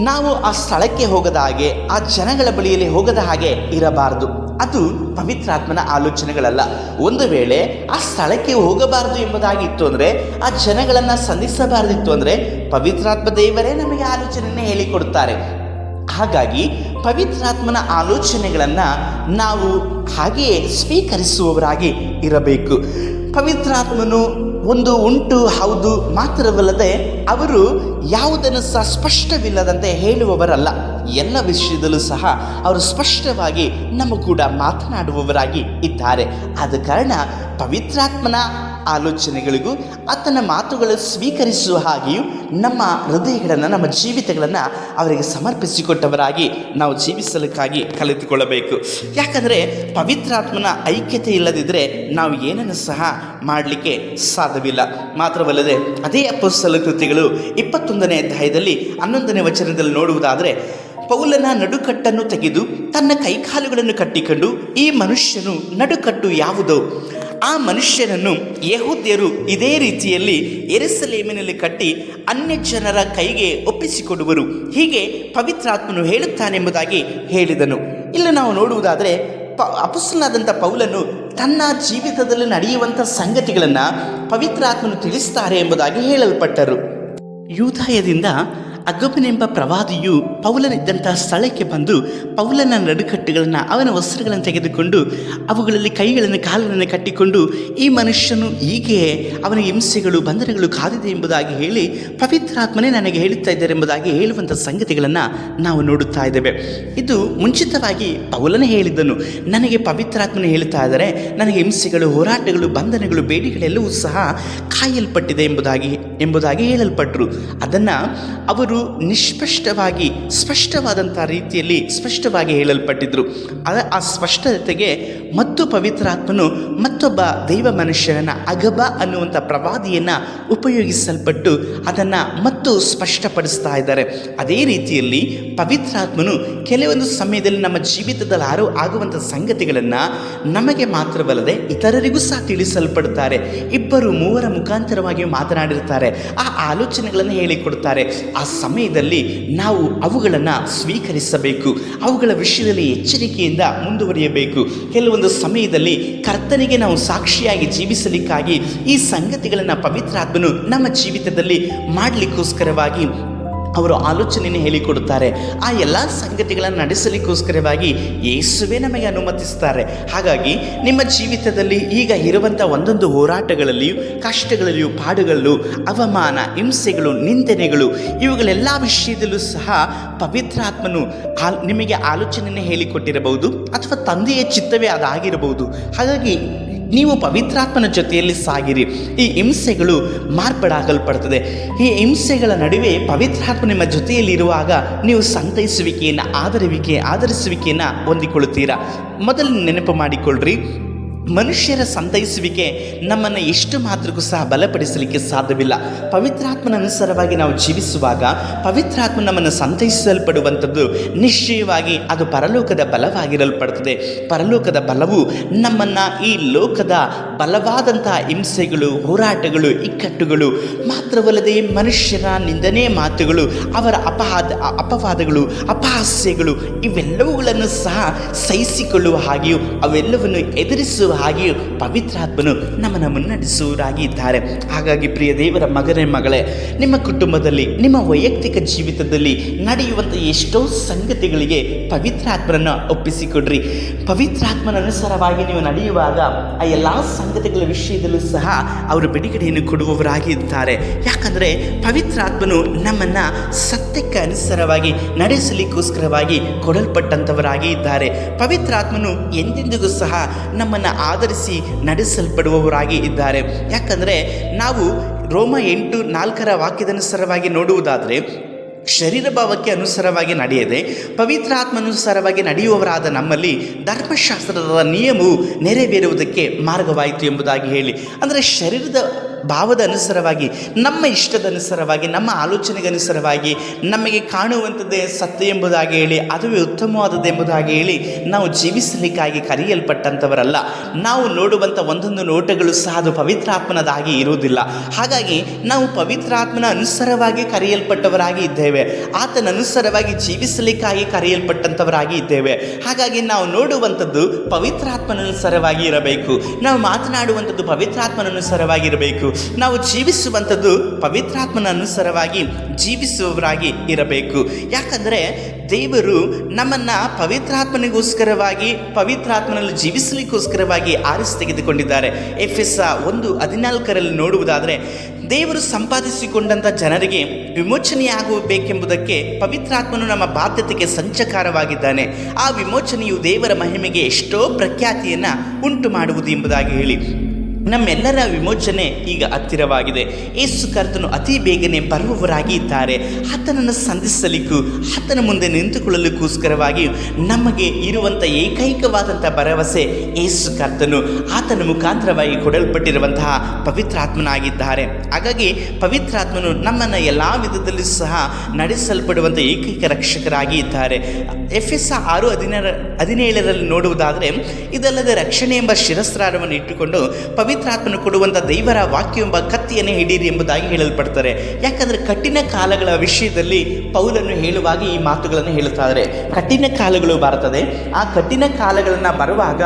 ನಾವು ಆ ಸ್ಥಳಕ್ಕೆ ಹೋಗದ ಹಾಗೆ, ಆ ಜನಗಳ ಬಳಿಯಲ್ಲಿ ಹೋಗದ ಹಾಗೆ ಇರಬಾರದು. ಅದು ಪವಿತ್ರಾತ್ಮನ ಆಲೋಚನೆಗಳಲ್ಲ. ಒಂದು ವೇಳೆ ಆ ಸ್ಥಳಕ್ಕೆ ಹೋಗಬಾರದು ಎಂಬುದಾಗಿತ್ತು ಅಂದರೆ, ಆ ಜನಗಳನ್ನು ಸಂಧಿಸಬಾರದಿತ್ತು ಅಂದರೆ ಪವಿತ್ರಾತ್ಮ ದೇವರೇ ನಮಗೆ ಆಲೋಚನೆಯನ್ನು ಹೇಳಿಕೊಡುತ್ತಾರೆ. ಹಾಗಾಗಿ ಪವಿತ್ರಾತ್ಮನ ಆಲೋಚನೆಗಳನ್ನು ನಾವು ಹಾಗೆಯೇ ಸ್ವೀಕರಿಸುವವರಾಗಿ ಇರಬೇಕು. ಪವಿತ್ರಾತ್ಮನು ಒಂದು ಉಂಟು, ಹೌದು ಮಾತ್ರವಲ್ಲದೆ ಅವರು ಯಾವುದನ್ನು ಸಹ ಸ್ಪಷ್ಟವಿಲ್ಲದಂತೆ ಹೇಳುವವರಲ್ಲ. ಎಲ್ಲ ವಿಷಯದಲ್ಲೂ ಸಹ ಅವರು ಸ್ಪಷ್ಟವಾಗಿ ನಮ್ಮ ಕೂಡ ಮಾತನಾಡುವವರಾಗಿ ಇದ್ದಾರೆ. ಆದ ಕಾರಣ ಪವಿತ್ರಾತ್ಮನ ಆಲೋಚನೆಗಳಿಗೂ ಆತನ ಮಾತುಗಳು ಸ್ವೀಕರಿಸುವ ಹಾಗೆಯೂ ನಮ್ಮ ಹೃದಯಗಳನ್ನು, ನಮ್ಮ ಜೀವಿತಗಳನ್ನು ಅವರಿಗೆ ಸಮರ್ಪಿಸಿಕೊಟ್ಟವರಾಗಿ ನಾವು ಜೀವಿಸಲಿಕ್ಕಾಗಿ ಕಲಿತುಕೊಳ್ಳಬೇಕು. ಯಾಕಂದರೆ ಪವಿತ್ರಾತ್ಮನ ಐಕ್ಯತೆ ಇಲ್ಲದಿದ್ದರೆ ನಾವು ಏನನ್ನು ಸಹ ಮಾಡಲಿಕ್ಕೆ ಸಾಧ್ಯವಿಲ್ಲ. ಮಾತ್ರವಲ್ಲದೆ ಅದೇ ಅಪೊಸ್ತಲ ಕೃತ್ಯಗಳು 21ನೇ ಅಧ್ಯಾಯದಲ್ಲಿ 11ನೇ ವಚನದಲ್ಲಿ ನೋಡುವುದಾದರೆ, ಪೌಲನ ನಡುಕಟ್ಟನ್ನು ತೆಗೆದು ತನ್ನ ಕೈಕಾಲುಗಳನ್ನು ಕಟ್ಟಿಕೊಂಡು, ಈ ಮನುಷ್ಯನು ನಡುಕಟ್ಟು ಯಾವುದೋ ಆ ಮನುಷ್ಯನನ್ನು ಯೆಹೂದ್ಯರು ಇದೇ ರೀತಿಯಲ್ಲಿ ಯೆರೂಸಲೇಮಿನಲ್ಲಿ ಕಟ್ಟಿ ಅನ್ಯ ಜನರ ಕೈಗೆ ಒಪ್ಪಿಸಿಕೊಡುವರು, ಹೀಗೆ ಪವಿತ್ರಾತ್ಮನು ಹೇಳುತ್ತಾನೆಂಬುದಾಗಿ ಹೇಳಿದನು. ಇಲ್ಲಿ ನಾವು ನೋಡುವುದಾದರೆ ಅಪೊಸ್ತಲನಾದಂಥ ಪೌಲನು ತನ್ನ ಜೀವಿತದಲ್ಲಿ ನಡೆಯುವಂಥ ಸಂಗತಿಗಳನ್ನು ಪವಿತ್ರಾತ್ಮನು ತಿಳಿಸ್ತಾರೆ ಎಂಬುದಾಗಿ ಹೇಳಲ್ಪಟ್ಟರು. ಯೂದಾಯದಿಂದ ಅಗಬನೆಂಬ ಪ್ರವಾದಿಯು ಪೌಲನಿದ್ದಂಥ ಸ್ಥಳಕ್ಕೆ ಬಂದು ಪೌಲನ ನಡುಕಟ್ಟುಗಳನ್ನು, ಅವನ ವಸ್ತ್ರಗಳನ್ನು ತೆಗೆದುಕೊಂಡು ಅವುಗಳಲ್ಲಿ ಕೈಗಳನ್ನು, ಕಾಲುಗಳನ್ನು ಕಟ್ಟಿಕೊಂಡು, ಈ ಮನುಷ್ಯನು ಹೀಗೆ ಅವನ ಹಿಂಸೆಗಳು, ಬಂಧನಗಳು ಕಾದಿದೆ ಎಂಬುದಾಗಿ ಹೇಳಿ ಪವಿತ್ರಾತ್ಮನೇ ನನಗೆ ಹೇಳುತ್ತಾ ಇದ್ದಾರೆ ಎಂಬುದಾಗಿ ಹೇಳುವಂಥ ಸಂಗತಿಗಳನ್ನು ನಾವು ನೋಡುತ್ತಾ ಇದ್ದೇವೆ. ಇದು ಮುಂಚಿತವಾಗಿ ಪೌಲನೇ ಹೇಳಿದ್ದನು. ನನಗೆ ಪವಿತ್ರಾತ್ಮನೇ ಹೇಳ್ತಾ ಇದ್ದಾರೆ, ನನಗೆ ಹಿಂಸೆಗಳು, ಹೋರಾಟಗಳು, ಬಂಧನಗಳು, ಬೇಡಿಗಳೆಲ್ಲವೂ ಸಹ ಕಾಯಲ್ಪಟ್ಟಿದೆ ಎಂಬುದಾಗಿ ಹೇಳಲ್ಪಟ್ಟರು. ಅದನ್ನು ಅವರು ನಿಷ್ಸ್ಪಷ್ಟವಾಗಿ, ಸ್ಪಷ್ಟವಾದಂಥ ರೀತಿಯಲ್ಲಿ ಸ್ಪಷ್ಟವಾಗಿ ಹೇಳಲ್ಪಟ್ಟಿದ್ರು. ಆ ಸ್ಪಷ್ಟತೆಗೆ ಮತ್ತು ಪವಿತ್ರಾತ್ಮನು ಮತ್ತೊಬ್ಬ ದೈವ ಮನುಷ್ಯನನ್ನು, ಅಗಬ ಅನ್ನುವಂಥ ಪ್ರವಾದಿಯನ್ನು ಉಪಯೋಗಿಸಲ್ಪಟ್ಟು ಅದನ್ನು ಮತ್ತು ಸ್ಪಷ್ಟಪಡಿಸ್ತಾ ಇದ್ದಾರೆ. ಅದೇ ರೀತಿಯಲ್ಲಿ ಪವಿತ್ರಾತ್ಮನು ಕೆಲವೊಂದು ಸಮಯದಲ್ಲಿ ನಮ್ಮ ಜೀವಿತದಲ್ಲಿ ಆಗುವಂಥ ಸಂಗತಿಗಳನ್ನು ನಮಗೆ ಮಾತ್ರವಲ್ಲದೆ ಇತರರಿಗೂ ಸಹ ತಿಳಿಸಲ್ಪಡುತ್ತಾರೆ. 2-3 ಮುಖಾಂತರವಾಗಿ ಮಾತನಾಡಿರ್ತಾರೆ. ಆ ಆಲೋಚನೆಗಳನ್ನು ಹೇಳಿಕೊಡ್ತಾರೆ. ಆ ಸಮಯದಲ್ಲಿ ನಾವು ಅವುಗಳನ್ನು ಸ್ವೀಕರಿಸಬೇಕು. ಅವುಗಳ ವಿಷಯದಲ್ಲಿ ಎಚ್ಚರಿಕೆಯಿಂದ ಮುಂದುವರಿಯಬೇಕು. ಕೆಲವೊಂದು ಸಮಯದಲ್ಲಿ ಕರ್ತನಿಗೆ ನಾವು ಸಾಕ್ಷಿಯಾಗಿ ಜೀವಿಸಲಿಕ್ಕಾಗಿ ಈ ಸಂಗತಿಗಳನ್ನು ಪವಿತ್ರಾತ್ಮನು ನಮ್ಮ ಜೀವಿತದಲ್ಲಿ ಮಾಡಲಿಕ್ಕೋಸ್ಕರವಾಗಿ ಅವರು ಆಲೋಚನೆಯನ್ನು ಹೇಳಿಕೊಡುತ್ತಾರೆ. ಆ ಎಲ್ಲ ಸಂಗತಿಗಳನ್ನು ನಡೆಸಲಿಕ್ಕೋಸ್ಕರವಾಗಿ ಯೇಸುವೇ ನಮಗೆ ಅನುಮತಿಸ್ತಾರೆ. ಹಾಗಾಗಿ ನಿಮ್ಮ ಜೀವಿತದಲ್ಲಿ ಈಗ ಇರುವಂಥ ಒಂದೊಂದು ಹೋರಾಟಗಳಲ್ಲಿಯೂ, ಕಷ್ಟಗಳಲ್ಲಿಯೂ, ಪಾಡುಗಳಲ್ಲೂ, ಅವಮಾನ, ಹಿಂಸೆಗಳು, ನಿಂದನೆಗಳು, ಇವುಗಳೆಲ್ಲ ವಿಷಯದಲ್ಲೂ ಸಹ ಪವಿತ್ರಾತ್ಮನು ನಿಮಗೆ ಆಲೋಚನೆಯನ್ನು ಹೇಳಿಕೊಟ್ಟಿರಬಹುದು, ಅಥವಾ ತಂದೆಯ ಚಿತ್ತವೇ ಅದಾಗಿರಬಹುದು. ಹಾಗಾಗಿ ನೀವು ಪವಿತ್ರಾತ್ಮನ ಜೊತೆಯಲ್ಲಿ ಸಾಗಿರಿ. ಈ ಹಿಂಸೆಗಳು ಮಾರ್ಪಾಡಾಗಲ್ಪಡ್ತದೆ. ಈ ಹಿಂಸೆಗಳ ನಡುವೆ ಪವಿತ್ರಾತ್ಮ ನಿಮ್ಮ ಜೊತೆಯಲ್ಲಿರುವಾಗ ನೀವು ಸಂತೈಸುವಿಕೆಯನ್ನು, ಆಧರಿಸುವಿಕೆಯನ್ನು ಹೊಂದಿಕೊಳ್ಳುತ್ತೀರಾ. ಮೊದಲು ನೆನಪು ಮಾಡಿಕೊಳ್ಳ್ರಿ, ಮನುಷ್ಯರ ಸಂತೈಸುವಿಕೆ ನಮ್ಮನ್ನು ಎಷ್ಟು ಮಾತ್ರಕ್ಕೂ ಸಹ ಬಲಪಡಿಸಲಿಕ್ಕೆ ಸಾಧ್ಯವಿಲ್ಲ. ಪವಿತ್ರಾತ್ಮನ ಅನುಸಾರವಾಗಿ ನಾವು ಜೀವಿಸುವಾಗ ಪವಿತ್ರಾತ್ಮ ನಮ್ಮನ್ನು ಸಂತೈಸಲ್ಪಡುವಂಥದ್ದು ನಿಶ್ಚಯವಾಗಿ ಅದು ಪರಲೋಕದ ಬಲವಾಗಿರಲ್ಪಡ್ತದೆ. ಪರಲೋಕದ ಬಲವು ನಮ್ಮನ್ನು ಈ ಲೋಕದ ಬಲವಾದಂಥ ಹಿಂಸೆಗಳು, ಹೋರಾಟಗಳು, ಇಕ್ಕಟ್ಟುಗಳು ಮಾತ್ರವಲ್ಲದೆ ಮನುಷ್ಯರ ನಿಂದನೆ ಮಾತುಗಳು, ಅವರ ಅಪವಾದಗಳು, ಅಪಹಾಸ್ಯಗಳು ಇವೆಲ್ಲವುಗಳನ್ನು ಸಹ ಸಹಿಸಿಕೊಳ್ಳುವ ಹಾಗೆಯೂ ಅವೆಲ್ಲವನ್ನು ಎದುರಿಸುವ ಹಾಗೆಯೂ ಪವಿತ್ರಾತ್ಮನು ನಮ್ಮನ್ನು ಮುನ್ನಡೆಸುವರಾಗಿ ಇದ್ದಾರೆ. ಹಾಗಾಗಿ ಪ್ರಿಯ ದೇವರ ಮಗಳೇ, ನಿಮ್ಮ ಕುಟುಂಬದಲ್ಲಿ, ನಿಮ್ಮ ವೈಯಕ್ತಿಕ ಜೀವಿತದಲ್ಲಿ ನಡೆಯುವಂಥ ಎಷ್ಟೋ ಸಂಗತಿಗಳಿಗೆ ಪವಿತ್ರಾತ್ಮನನ್ನು ಒಪ್ಪಿಸಿಕೊಡ್ರಿ. ಪವಿತ್ರಾತ್ಮನ ಅನುಸಾರವಾಗಿ ನೀವು ನಡೆಯುವಾಗ ಆ ಎಲ್ಲ ಸಂಗತಿಗಳ ವಿಷಯದಲ್ಲೂ ಸಹ ಅವರು ಬಿಡುಗಡೆಯನ್ನು ಕೊಡುವವರಾಗಿ ಇದ್ದಾರೆ. ಯಾಕಂದರೆ ಪವಿತ್ರಾತ್ಮನು ನಮ್ಮನ್ನು ಸತ್ಯಕ್ಕೆ ಅನುಸಾರವಾಗಿ ನಡೆಸಲಿಕ್ಕೋಸ್ಕರವಾಗಿ ಕೊಡಲ್ಪಟ್ಟಂಥವರಾಗಿ ಇದ್ದಾರೆ. ಪವಿತ್ರಾತ್ಮನು ಎಂದೆಂದಿಗೂ ಸಹ ನಮ್ಮನ್ನು ಆಧರಿಸಿ ನಡೆಸಲ್ಪಡುವವರಾಗಿ ಇದ್ದಾರೆ. ಯಾಕಂದರೆ ನಾವು ರೋಮ 8:4 ವಾಕ್ಯದನುಸಾರವಾಗಿ ನೋಡುವುದಾದರೆ, ಶರೀರ ಭಾವಕ್ಕೆ ಅನುಸಾರವಾಗಿ ನಡೆಯದೆ ಪವಿತ್ರಾತ್ಮನುಸಾರವಾಗಿ ನಡೆಯುವವರಾದ ನಮ್ಮಲ್ಲಿ ಧರ್ಮಶಾಸ್ತ್ರದ ನಿಯಮವು ನೆರವೇರುವುದಕ್ಕೆ ಮಾರ್ಗವಾಯಿತು ಎಂಬುದಾಗಿ ಹೇಳಿ. ಅಂದರೆ ಶರೀರದ ಭಾವದ ಅನುಸಾರವಾಗಿ, ನಮ್ಮ ಇಷ್ಟದ ಅನುಸಾರವಾಗಿ, ನಮ್ಮ ಆಲೋಚನೆಗೆ ಅನುಸಾರವಾಗಿ ನಮಗೆ ಕಾಣುವಂಥದ್ದೇ ಸತ್ಯ ಎಂಬುದಾಗಿ ಹೇಳಿ, ಅದುವೇ ಉತ್ತಮವಾದದ್ದು ಎಂಬುದಾಗಿ ಹೇಳಿ ನಾವು ಜೀವಿಸಲಿಕ್ಕಾಗಿ ಕರೆಯಲ್ಪಟ್ಟಂಥವರಲ್ಲ. ನಾವು ನೋಡುವಂಥ ಒಂದೊಂದು ನೋಟಗಳು ಸಹ ಅದು ಪವಿತ್ರಾತ್ಮನದಾಗಿ ಇರುವುದಿಲ್ಲ. ಹಾಗಾಗಿ ನಾವು ಪವಿತ್ರಾತ್ಮನ ಅನುಸಾರವಾಗಿ ಕರೆಯಲ್ಪಟ್ಟವರಾಗಿ ಇದ್ದೇವೆ. ಆತನ ಅನುಸಾರವಾಗಿ ಜೀವಿಸಲಿಕ್ಕಾಗಿ ಕರೆಯಲ್ಪಟ್ಟಂಥವರಾಗಿ ಇದ್ದೇವೆ. ಹಾಗಾಗಿ ನಾವು ನೋಡುವಂಥದ್ದು ಪವಿತ್ರಾತ್ಮನನುಸಾರವಾಗಿ ಇರಬೇಕು. ನಾವು ಮಾತನಾಡುವಂಥದ್ದು ಪವಿತ್ರಾತ್ಮನನುಸಾರವಾಗಿ ಇರಬೇಕು. ನಾವು ಜೀವಿಸುವಂಥದ್ದು ಪವಿತ್ರಾತ್ಮನ ಅನುಸಾರವಾಗಿ ಜೀವಿಸುವವರಾಗಿ ಇರಬೇಕು. ಯಾಕಂದರೆ ದೇವರು ನಮ್ಮನ್ನು ಪವಿತ್ರಾತ್ಮನಿಗೋಸ್ಕರವಾಗಿ, ಪವಿತ್ರಾತ್ಮನಲ್ಲಿ ಜೀವಿಸಲಿಕ್ಕೋಸ್ಕರವಾಗಿ ಆರಿಸಿ ತೆಗೆದುಕೊಂಡಿದ್ದಾರೆ. ಎಫೆಸ 1:14 ನೋಡುವುದಾದರೆ, ದೇವರು ಸಂಪಾದಿಸಿಕೊಂಡಂಥ ಜನರಿಗೆ ವಿಮೋಚನೆಯಾಗಬೇಕೆಂಬುದಕ್ಕೆ ಪವಿತ್ರಾತ್ಮನು ನಮ್ಮ ಬಾಧ್ಯತೆಗೆ ಸಂಚಕಾರವಾಗಿದ್ದಾನೆ. ಆ ವಿಮೋಚನೆಯು ದೇವರ ಮಹಿಮೆಗೆ ಎಷ್ಟೋ ಪ್ರಖ್ಯಾತಿಯನ್ನು ಉಂಟು ಮಾಡುವುದು ಎಂಬುದಾಗಿ ಹೇಳಿ, ನಮ್ಮೆಲ್ಲರ ವಿಮೋಚನೆ ಈಗ ಹತ್ತಿರವಾಗಿದೆ. ಯೇಸು ಕರ್ತನು ಅತಿ ಬೇಗನೆ ಬರುವವರಾಗಿ ಇದ್ದಾರೆ. ಆತನನ್ನು ಸಂಧಿಸಲಿಕ್ಕೂ, ಆತನ ಮುಂದೆ ನಿಂತುಕೊಳ್ಳಲಿಕ್ಕೋಸ್ಕರವಾಗಿ ನಮಗೆ ಇರುವಂಥ ಏಕೈಕವಾದಂಥ ಭರವಸೆ ಯೇಸು ಕರ್ತನು, ಆತನ ಮುಖಾಂತರವಾಗಿ ಕೊಡಲ್ಪಟ್ಟಿರುವಂತಹ ಪವಿತ್ರಾತ್ಮನಾಗಿದ್ದಾರೆ. ಹಾಗಾಗಿ ಪವಿತ್ರಾತ್ಮನು ನಮ್ಮನ್ನು ಎಲ್ಲ ವಿಧದಲ್ಲೂ ಸಹ ನಡೆಸಲ್ಪಡುವಂಥ ಏಕೈಕ ರಕ್ಷಕರಾಗಿ ಇದ್ದಾರೆ. ಎಫೆಸ 6:17 ನೋಡುವುದಾದರೆ, ಇದಲ್ಲದೆ ರಕ್ಷಣೆ ಎಂಬ ಶಿರಸ್ತ್ರಾರವನ್ನು ಇಟ್ಟುಕೊಂಡು ಪವಿತ್ರಾತ್ಮನು ಕೊಡುವಂಥ ದೇವರ ವಾಕ್ಯ ಎಂಬ ಕತ್ತಿಯನ್ನು ಹಿಡೀರಿ ಎಂಬುದಾಗಿ ಹೇಳಲ್ಪಡ್ತಾರೆ. ಯಾಕಂದರೆ ಕಠಿಣ ಕಾಲಗಳ ವಿಷಯದಲ್ಲಿ ಪೌಲನು ಹೇಳುವಾಗ ಈ ಮಾತುಗಳನ್ನು ಹೇಳುತ್ತಾರೆ. ಕಠಿಣ ಕಾಲಗಳು ಬರ್ತದೆ. ಆ ಕಠಿಣ ಕಾಲಗಳನ್ನು ಬರುವಾಗ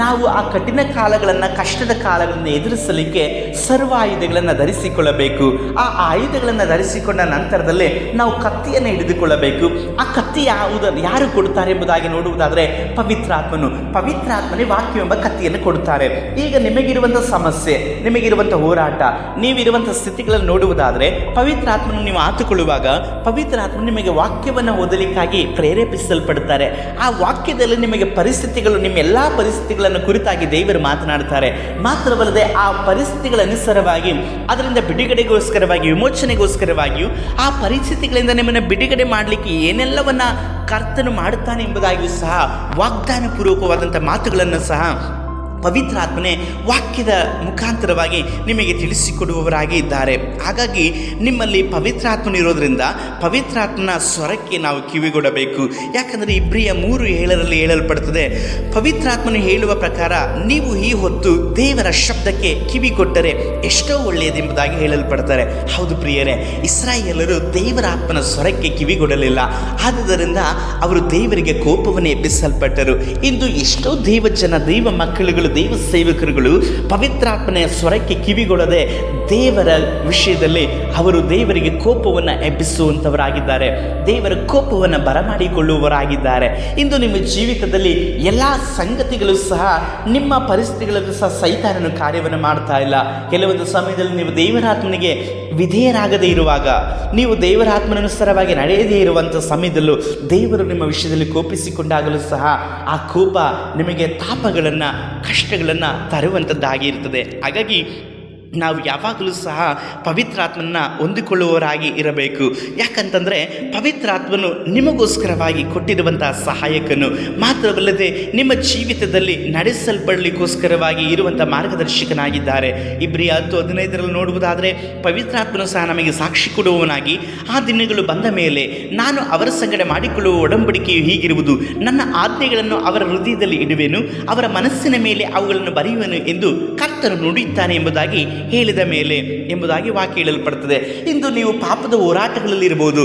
ನಾವು ಆ ಕಠಿಣ ಕಾಲಗಳನ್ನು, ಕಷ್ಟದ ಕಾಲಗಳನ್ನು ಎದುರಿಸಲಿಕ್ಕೆ ಸರ್ವ ಆಯುಧಗಳನ್ನು ಧರಿಸಿಕೊಳ್ಳಬೇಕು. ಆ ಆಯುಧಗಳನ್ನು ಧರಿಸಿಕೊಂಡ ನಂತರದಲ್ಲೇ ನಾವು ಕತ್ತಿಯನ್ನು ಹಿಡಿದುಕೊಳ್ಳಬೇಕು. ಆ ಕತ್ತಿ ಯಾರು ಕೊಡುತ್ತಾರೆ ಎಂಬುದಾಗಿ ನೋಡುವುದಾದರೆ ಪವಿತ್ರಾತ್ಮನೇ ವಾಕ್ಯ ಎಂಬ ಕತ್ತಿಯನ್ನು ಕೊಡುತ್ತಾರೆ. ಈಗ ನಿಮಗಿರುವಂಥ ಸಮಸ್ಯೆ, ನಿಮಗಿರುವಂಥ ಹೋರಾಟ, ನೀವಿರುವಂಥ ಸ್ಥಿತಿಗಳನ್ನು ನೋಡುವುದಾದರೆ ಪವಿತ್ರಾತ್ಮನು ನೀವು ಆತುಕೊಳ್ಳುವಾಗ ಪವಿತ್ರಾತ್ಮ ನಿಮಗೆ ವಾಕ್ಯವನ್ನು ಓದಲಿಕ್ಕಾಗಿ ಪ್ರೇರೇಪಿಸಲ್ಪಡುತ್ತಾರೆ. ಆ ವಾಕ್ಯದಲ್ಲಿ ನಿಮಗೆ ಪರಿಸ್ಥಿತಿಗಳು, ನಿಮ್ಮ ಎಲ್ಲ ಪರಿಸ್ಥಿತಿಗಳನ್ನು ಕುರಿತಾಗಿ ದೇವರು ಮಾತನಾಡುತ್ತಾರೆ. ಮಾತ್ರವಲ್ಲದೆ ಆ ಪರಿಸ್ಥಿತಿಗಳ ಅನುಸಾರವಾಗಿ ಅದರಿಂದ ಬಿಡುಗಡೆಗೋಸ್ಕರವಾಗಿ, ವಿಮೋಚನೆಗೋಸ್ಕರವಾಗಿಯೂ ಆ ಪರಿಸ್ಥಿತಿಗಳಿಂದ ನಿಮ್ಮನ್ನು ಬಿಡುಗಡೆ ಮಾಡಲಿಕ್ಕೆ ಏನೆಲ್ಲವನ್ನ ಕರ್ತನು ಮಾಡುತ್ತಾನೆ ಎಂಬುದಾಗಿಯೂ ಸಹ ವಾಗ್ದಾನ ಪೂರ್ವಕವಾದಂಥ ಮಾತುಗಳನ್ನು ಸಹ ಪವಿತ್ರಾತ್ಮನೇ ವಾಕ್ಯದ ಮುಖಾಂತರವಾಗಿ ನಿಮಗೆ ತಿಳಿಸಿಕೊಡುವವರಾಗಿ ಇದ್ದಾರೆ. ಹಾಗಾಗಿ ನಿಮ್ಮಲ್ಲಿ ಪವಿತ್ರಾತ್ಮನಿರೋದ್ರಿಂದ ಪವಿತ್ರಾತ್ಮನ ಸ್ವರಕ್ಕೆ ನಾವು ಕಿವಿಗೊಡಬೇಕು. ಯಾಕಂದರೆ ಇಬ್ರಿಯ 3:7 ಹೇಳಲ್ಪಡುತ್ತದೆ, ಪವಿತ್ರಾತ್ಮನು ಹೇಳುವ ಪ್ರಕಾರ ನೀವು ಈ ಹೊತ್ತು ದೇವರ ಶಬ್ದಕ್ಕೆ ಕಿವಿ ಕೊಟ್ಟರೆ ಎಷ್ಟೋ ಒಳ್ಳೆಯದೆಂಬುದಾಗಿ ಹೇಳಲ್ಪಡ್ತಾರೆ. ಹೌದು ಪ್ರಿಯರೇ, ಇಸ್ರಾಯೇಲರು ದೇವರ ಆತ್ಮನ ಸ್ವರಕ್ಕೆ ಕಿವಿಗೊಡಲಿಲ್ಲ. ಆದುದರಿಂದ ಅವರು ದೇವರಿಗೆ ಕೋಪವನ್ನು ಎಬ್ಬಿಸಲ್ಪಟ್ಟರು. ಇಂದು ಎಷ್ಟೋ ದೈವ ಮಕ್ಕಳುಗಳು ದೇವ ಸೇವಕರುಗಳು ಪವಿತ್ರಾತ್ಮನ ಸ್ವರಕ್ಕೆ ಕಿವಿಗೊಡದೆ ದೇವರ ವಿಷಯದಲ್ಲಿ ಅವರು ದೇವರಿಗೆ ಕೋಪವನ್ನು ಎಬ್ಬಿಸುವಂಥವರಾಗಿದ್ದಾರೆ, ದೇವರ ಕೋಪವನ್ನು ಬರಮಾಡಿಕೊಳ್ಳುವವರಾಗಿದ್ದಾರೆ. ಇಂದು ನಿಮ್ಮ ಜೀವಿತದಲ್ಲಿ ಎಲ್ಲ ಸಂಗತಿಗಳು ಸಹ, ನಿಮ್ಮ ಪರಿಸ್ಥಿತಿಗಳಲ್ಲೂ ಸಹ ಸೈತಾನನು ಕಾರ್ಯವನ್ನು ಮಾಡ್ತಾ ಇಲ್ಲ. ಕೆಲವೊಂದು ಸಮಯದಲ್ಲಿ ನೀವು ದೇವರಾತ್ಮನಿಗೆ ವಿಧೇಯರಾಗದೇ ಇರುವಾಗ, ನೀವು ದೇವರಾತ್ಮನುಸಾರವಾಗಿ ನಡೆಯದೇ ಇರುವಂಥ ಸಮಯದಲ್ಲೂ ದೇವರು ನಿಮ್ಮ ವಿಷಯದಲ್ಲಿ ಕೋಪಿಸಿಕೊಂಡಾಗಲೂ ಸಹ ಆ ಕೋಪ ನಿಮಗೆ ತಾಪಗಳನ್ನು, ಕಷ್ಟಗಳನ್ನು ತರುವಂಥದ್ದಾಗಿರ್ತದೆ. ಹಾಗಾಗಿ ನಾವು ಯಾವಾಗಲೂ ಸಹ ಪವಿತ್ರಾತ್ಮನ ಹೊಂದಿಕೊಳ್ಳುವವರಾಗಿ ಇರಬೇಕು. ಯಾಕಂತಂದರೆ ಪವಿತ್ರಾತ್ಮನು ನಿಮಗೋಸ್ಕರವಾಗಿ ಕೊಟ್ಟಿರುವಂತಹ ಸಹಾಯಕನು, ಮಾತ್ರವಲ್ಲದೆ ನಿಮ್ಮ ಜೀವಿತದಲ್ಲಿ ನಡೆಸಲ್ಪಡಲಿಕ್ಕೋಸ್ಕರವಾಗಿ ಇರುವಂಥ ಮಾರ್ಗದರ್ಶಕನಾಗಿದ್ದಾರೆ. ಇಬ್ರಿಯ 10:15 ನೋಡುವುದಾದರೆ, ಪವಿತ್ರಾತ್ಮನು ಸಹ ನಮಗೆ ಸಾಕ್ಷಿ ಕೊಡುವವನಾಗಿ, ಆ ದಿನಗಳು ಬಂದ ಮೇಲೆ ನಾನು ಅವರ ಸಂಗಡ ಮಾಡಿಕೊಳ್ಳುವ ಒಡಂಬಡಿಕೆಯು ಹೀಗಿರುವುದು, ನನ್ನ ಆಜ್ಞೆಗಳನ್ನು ಅವರ ಹೃದಯದಲ್ಲಿ ಇಡುವೆನು, ಅವರ ಮನಸ್ಸಿನ ಮೇಲೆ ಅವುಗಳನ್ನು ಬರೆಯುವೆನು ಎಂದು ಕರ್ತನು ನುಡಿಯುತ್ತಾನೆ ಎಂಬುದಾಗಿ ಹೇಳಿದ ಮೇಲೆ ಎಂಬುದಾಗಿ ವಾಕ್ಯ ಹೇಳಲ್ಪಡುತ್ತದೆ. ಇಂದು ನೀವು ಪಾಪದ ಹೋರಾಟಗಳಲ್ಲಿ ಇರಬಹುದು,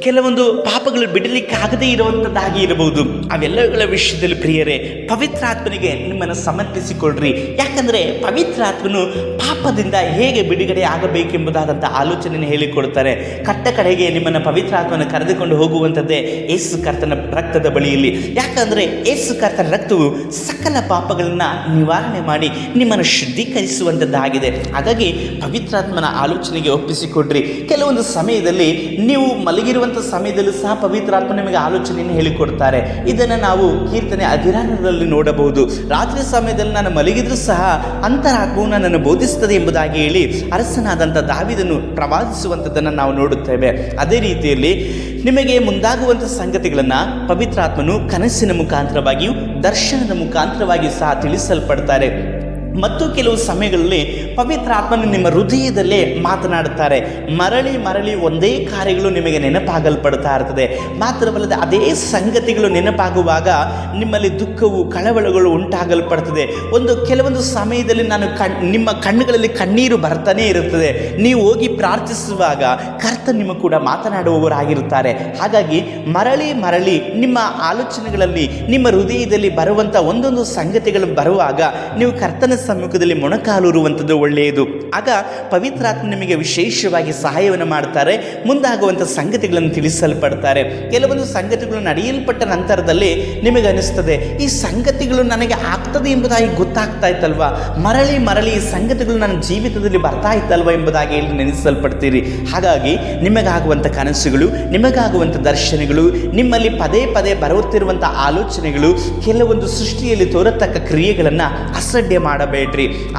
ಕೆಲವೊಂದು ಪಾಪಗಳು ಬಿಡಲಿಕ್ಕಾಗದೇ ಇರುವಂಥದ್ದಾಗಿ ಇರಬಹುದು. ಅವೆಲ್ಲಗಳ ವಿಷಯದಲ್ಲಿ ಪ್ರಿಯರೇ, ಪವಿತ್ರಾತ್ಮನಿಗೆ ನಿಮ್ಮನ್ನು ಸಮರ್ಪಿಸಿಕೊಳ್ಳ್ರಿ. ಯಾಕಂದರೆ ಪವಿತ್ರಾತ್ಮನು ಪಾಪದಿಂದ ಹೇಗೆ ಬಿಡುಗಡೆ ಆಗಬೇಕೆಂಬುದಾದಂಥ ಆಲೋಚನೆಯನ್ನು ಹೇಳಿಕೊಡ್ತಾರೆ. ಕಟ್ಟ ಕಡೆಗೆ ನಿಮ್ಮನ್ನು ಪವಿತ್ರಾತ್ಮನ ಕರೆದುಕೊಂಡು ಹೋಗುವಂಥದ್ದೇ ಯೇಸು ಕರ್ತನ ರಕ್ತದ ಬಳಿಯಲ್ಲಿ. ಯಾಕಂದರೆ ಯೇಸು ಕರ್ತನ ರಕ್ತವು ಸಕಲ ಪಾಪಗಳನ್ನು ನಿವಾರಣೆ ಮಾಡಿ ನಿಮ್ಮನ್ನು ಶುದ್ಧೀಕರಿಸುವಂಥದ್ದಾಗಿದೆ. ಹಾಗಾಗಿ ಪವಿತ್ರಾತ್ಮನ ಆಲೋಚನೆಗೆ ಒಪ್ಪಿಸಿಕೊಡ್ರಿ. ಕೆಲವೊಂದು ಸಮಯದಲ್ಲಿ ನೀವು ಮಲಗಿರುವಂಥ ಸಮಯದಲ್ಲೂ ಸಹ ಪವಿತ್ರಾತ್ಮ ನಿಮಗೆ ಆಲೋಚನೆಯನ್ನು ಹೇಳಿಕೊಡ್ತಾರೆ. ಇದನ್ನು ನಾವು ಕೀರ್ತನೆ 16ರಲ್ಲಿ ನೋಡಬಹುದು. ರಾತ್ರಿ ಸಮಯದಲ್ಲಿ ನಾನು ಮಲಗಿದ್ರೂ ಸಹ ಅಂತರಾತ್ಮವು ನನ್ನನ್ನು ಬೋಧಿಸುತ್ತದೆ ಎಂಬುದಾಗಿ ಹೇಳಿ ಅರಸನಾದಂಥ ದಾವೀದನು ಪ್ರವಾದಿಸುವಂಥದ್ದನ್ನು ನಾವು ನೋಡುತ್ತೇವೆ. ಅದೇ ರೀತಿಯಲ್ಲಿ ನಿಮಗೆ ಮುಂದಾಗುವಂಥ ಸಂಗತಿಗಳನ್ನು ಪವಿತ್ರಾತ್ಮನು ಕನಸಿನ ಮುಖಾಂತರವಾಗಿಯೂ ದರ್ಶನದ ಮುಖಾಂತರವಾಗಿಯೂ ಸಹ ತಿಳಿಸಲ್ಪಡ್ತಾರೆ. ಮತ್ತು ಕೆಲವು ಸಮಯಗಳಲ್ಲಿ ಪವಿತ್ರಾತ್ಮನು ನಿಮ್ಮ ಹೃದಯದಲ್ಲೇ ಮಾತನಾಡುತ್ತಾರೆ. ಮರಳಿ ಮರಳಿ ಒಂದೇ ಕಾರ್ಯಗಳು ನಿಮಗೆ ನೆನಪಾಗಲ್ಪಡ್ತಾ ಇರ್ತದೆ. ಮಾತ್ರವಲ್ಲದೆ ಅದೇ ಸಂಗತಿಗಳು ನೆನಪಾಗುವಾಗ ನಿಮ್ಮಲ್ಲಿ ದುಃಖವು, ಕಳವಳಗಳು ಉಂಟಾಗಲ್ಪಡ್ತದೆ. ಕೆಲವೊಂದು ಸಮಯದಲ್ಲಿ ನಿಮ್ಮ ಕಣ್ಣುಗಳಲ್ಲಿ ಕಣ್ಣೀರು ಬರ್ತಾನೆ ಇರುತ್ತದೆ. ನೀವು ಹೋಗಿ ಪ್ರಾರ್ಥಿಸುವಾಗ ಕರ್ತ ನಿಮ್ಮ ಕೂಡ ಮಾತನಾಡುವವರಾಗಿರುತ್ತಾರೆ. ಹಾಗಾಗಿ ಮರಳಿ ಮರಳಿ ನಿಮ್ಮ ಆಲೋಚನೆಗಳಲ್ಲಿ, ನಿಮ್ಮ ಹೃದಯದಲ್ಲಿ ಬರುವಂಥ ಒಂದೊಂದು ಸಂಗತಿಗಳು ಬರುವಾಗ ನೀವು ಕರ್ತನ ಸಮ್ಮುಖದಲ್ಲಿ ಮೊಣಕಾಲೂರುವಂಥದ್ದು ಒಳ್ಳೆಯದು. ಆಗ ಪವಿತ್ರಾತ್ಮ ನಿಮಗೆ ವಿಶೇಷವಾಗಿ ಸಹಾಯವನ್ನು ಮಾಡ್ತಾರೆ, ಮುಂದಾಗುವಂಥ ಸಂಗತಿಗಳನ್ನು ತಿಳಿಸಲ್ಪಡ್ತಾರೆ. ಕೆಲವೊಂದು ಸಂಗತಿಗಳು ನಡೆಯಲ್ಪಟ್ಟ ನಂತರದಲ್ಲಿ ನಿಮಗೆ ಅನಿಸ್ತದೆ, ಈ ಸಂಗತಿಗಳು ನನಗೆ ಆಗ್ತದೆ ಎಂಬುದಾಗಿ ಗೊತ್ತಾಗ್ತಾ ಇತ್ತಲ್ವ, ಮರಳಿ ಮರಳಿ ಈ ಸಂಗತಿಗಳು ನನ್ನ ಜೀವಿತದಲ್ಲಿ ಬರ್ತಾ ಇತ್ತಲ್ವ ಎಂಬುದಾಗಿ ಹೇಳಿ ನೆನೆಸಲ್ಪಡ್ತೀರಿ. ಹಾಗಾಗಿ ನಿಮಗಾಗುವಂಥ ಕನಸುಗಳು, ನಿಮಗಾಗುವಂಥ ದರ್ಶನಗಳು, ನಿಮ್ಮಲ್ಲಿ ಪದೇ ಪದೇ ಬರುತ್ತಿರುವಂಥ ಆಲೋಚನೆಗಳು, ಕೆಲವೊಂದು ಸೃಷ್ಟಿಯಲ್ಲಿ ತೋರತಕ್ಕ ಕ್ರಿಯೆಗಳನ್ನು ಅಸಡ್ಡೆ ಮಾಡಬೇಡ್ರಿ.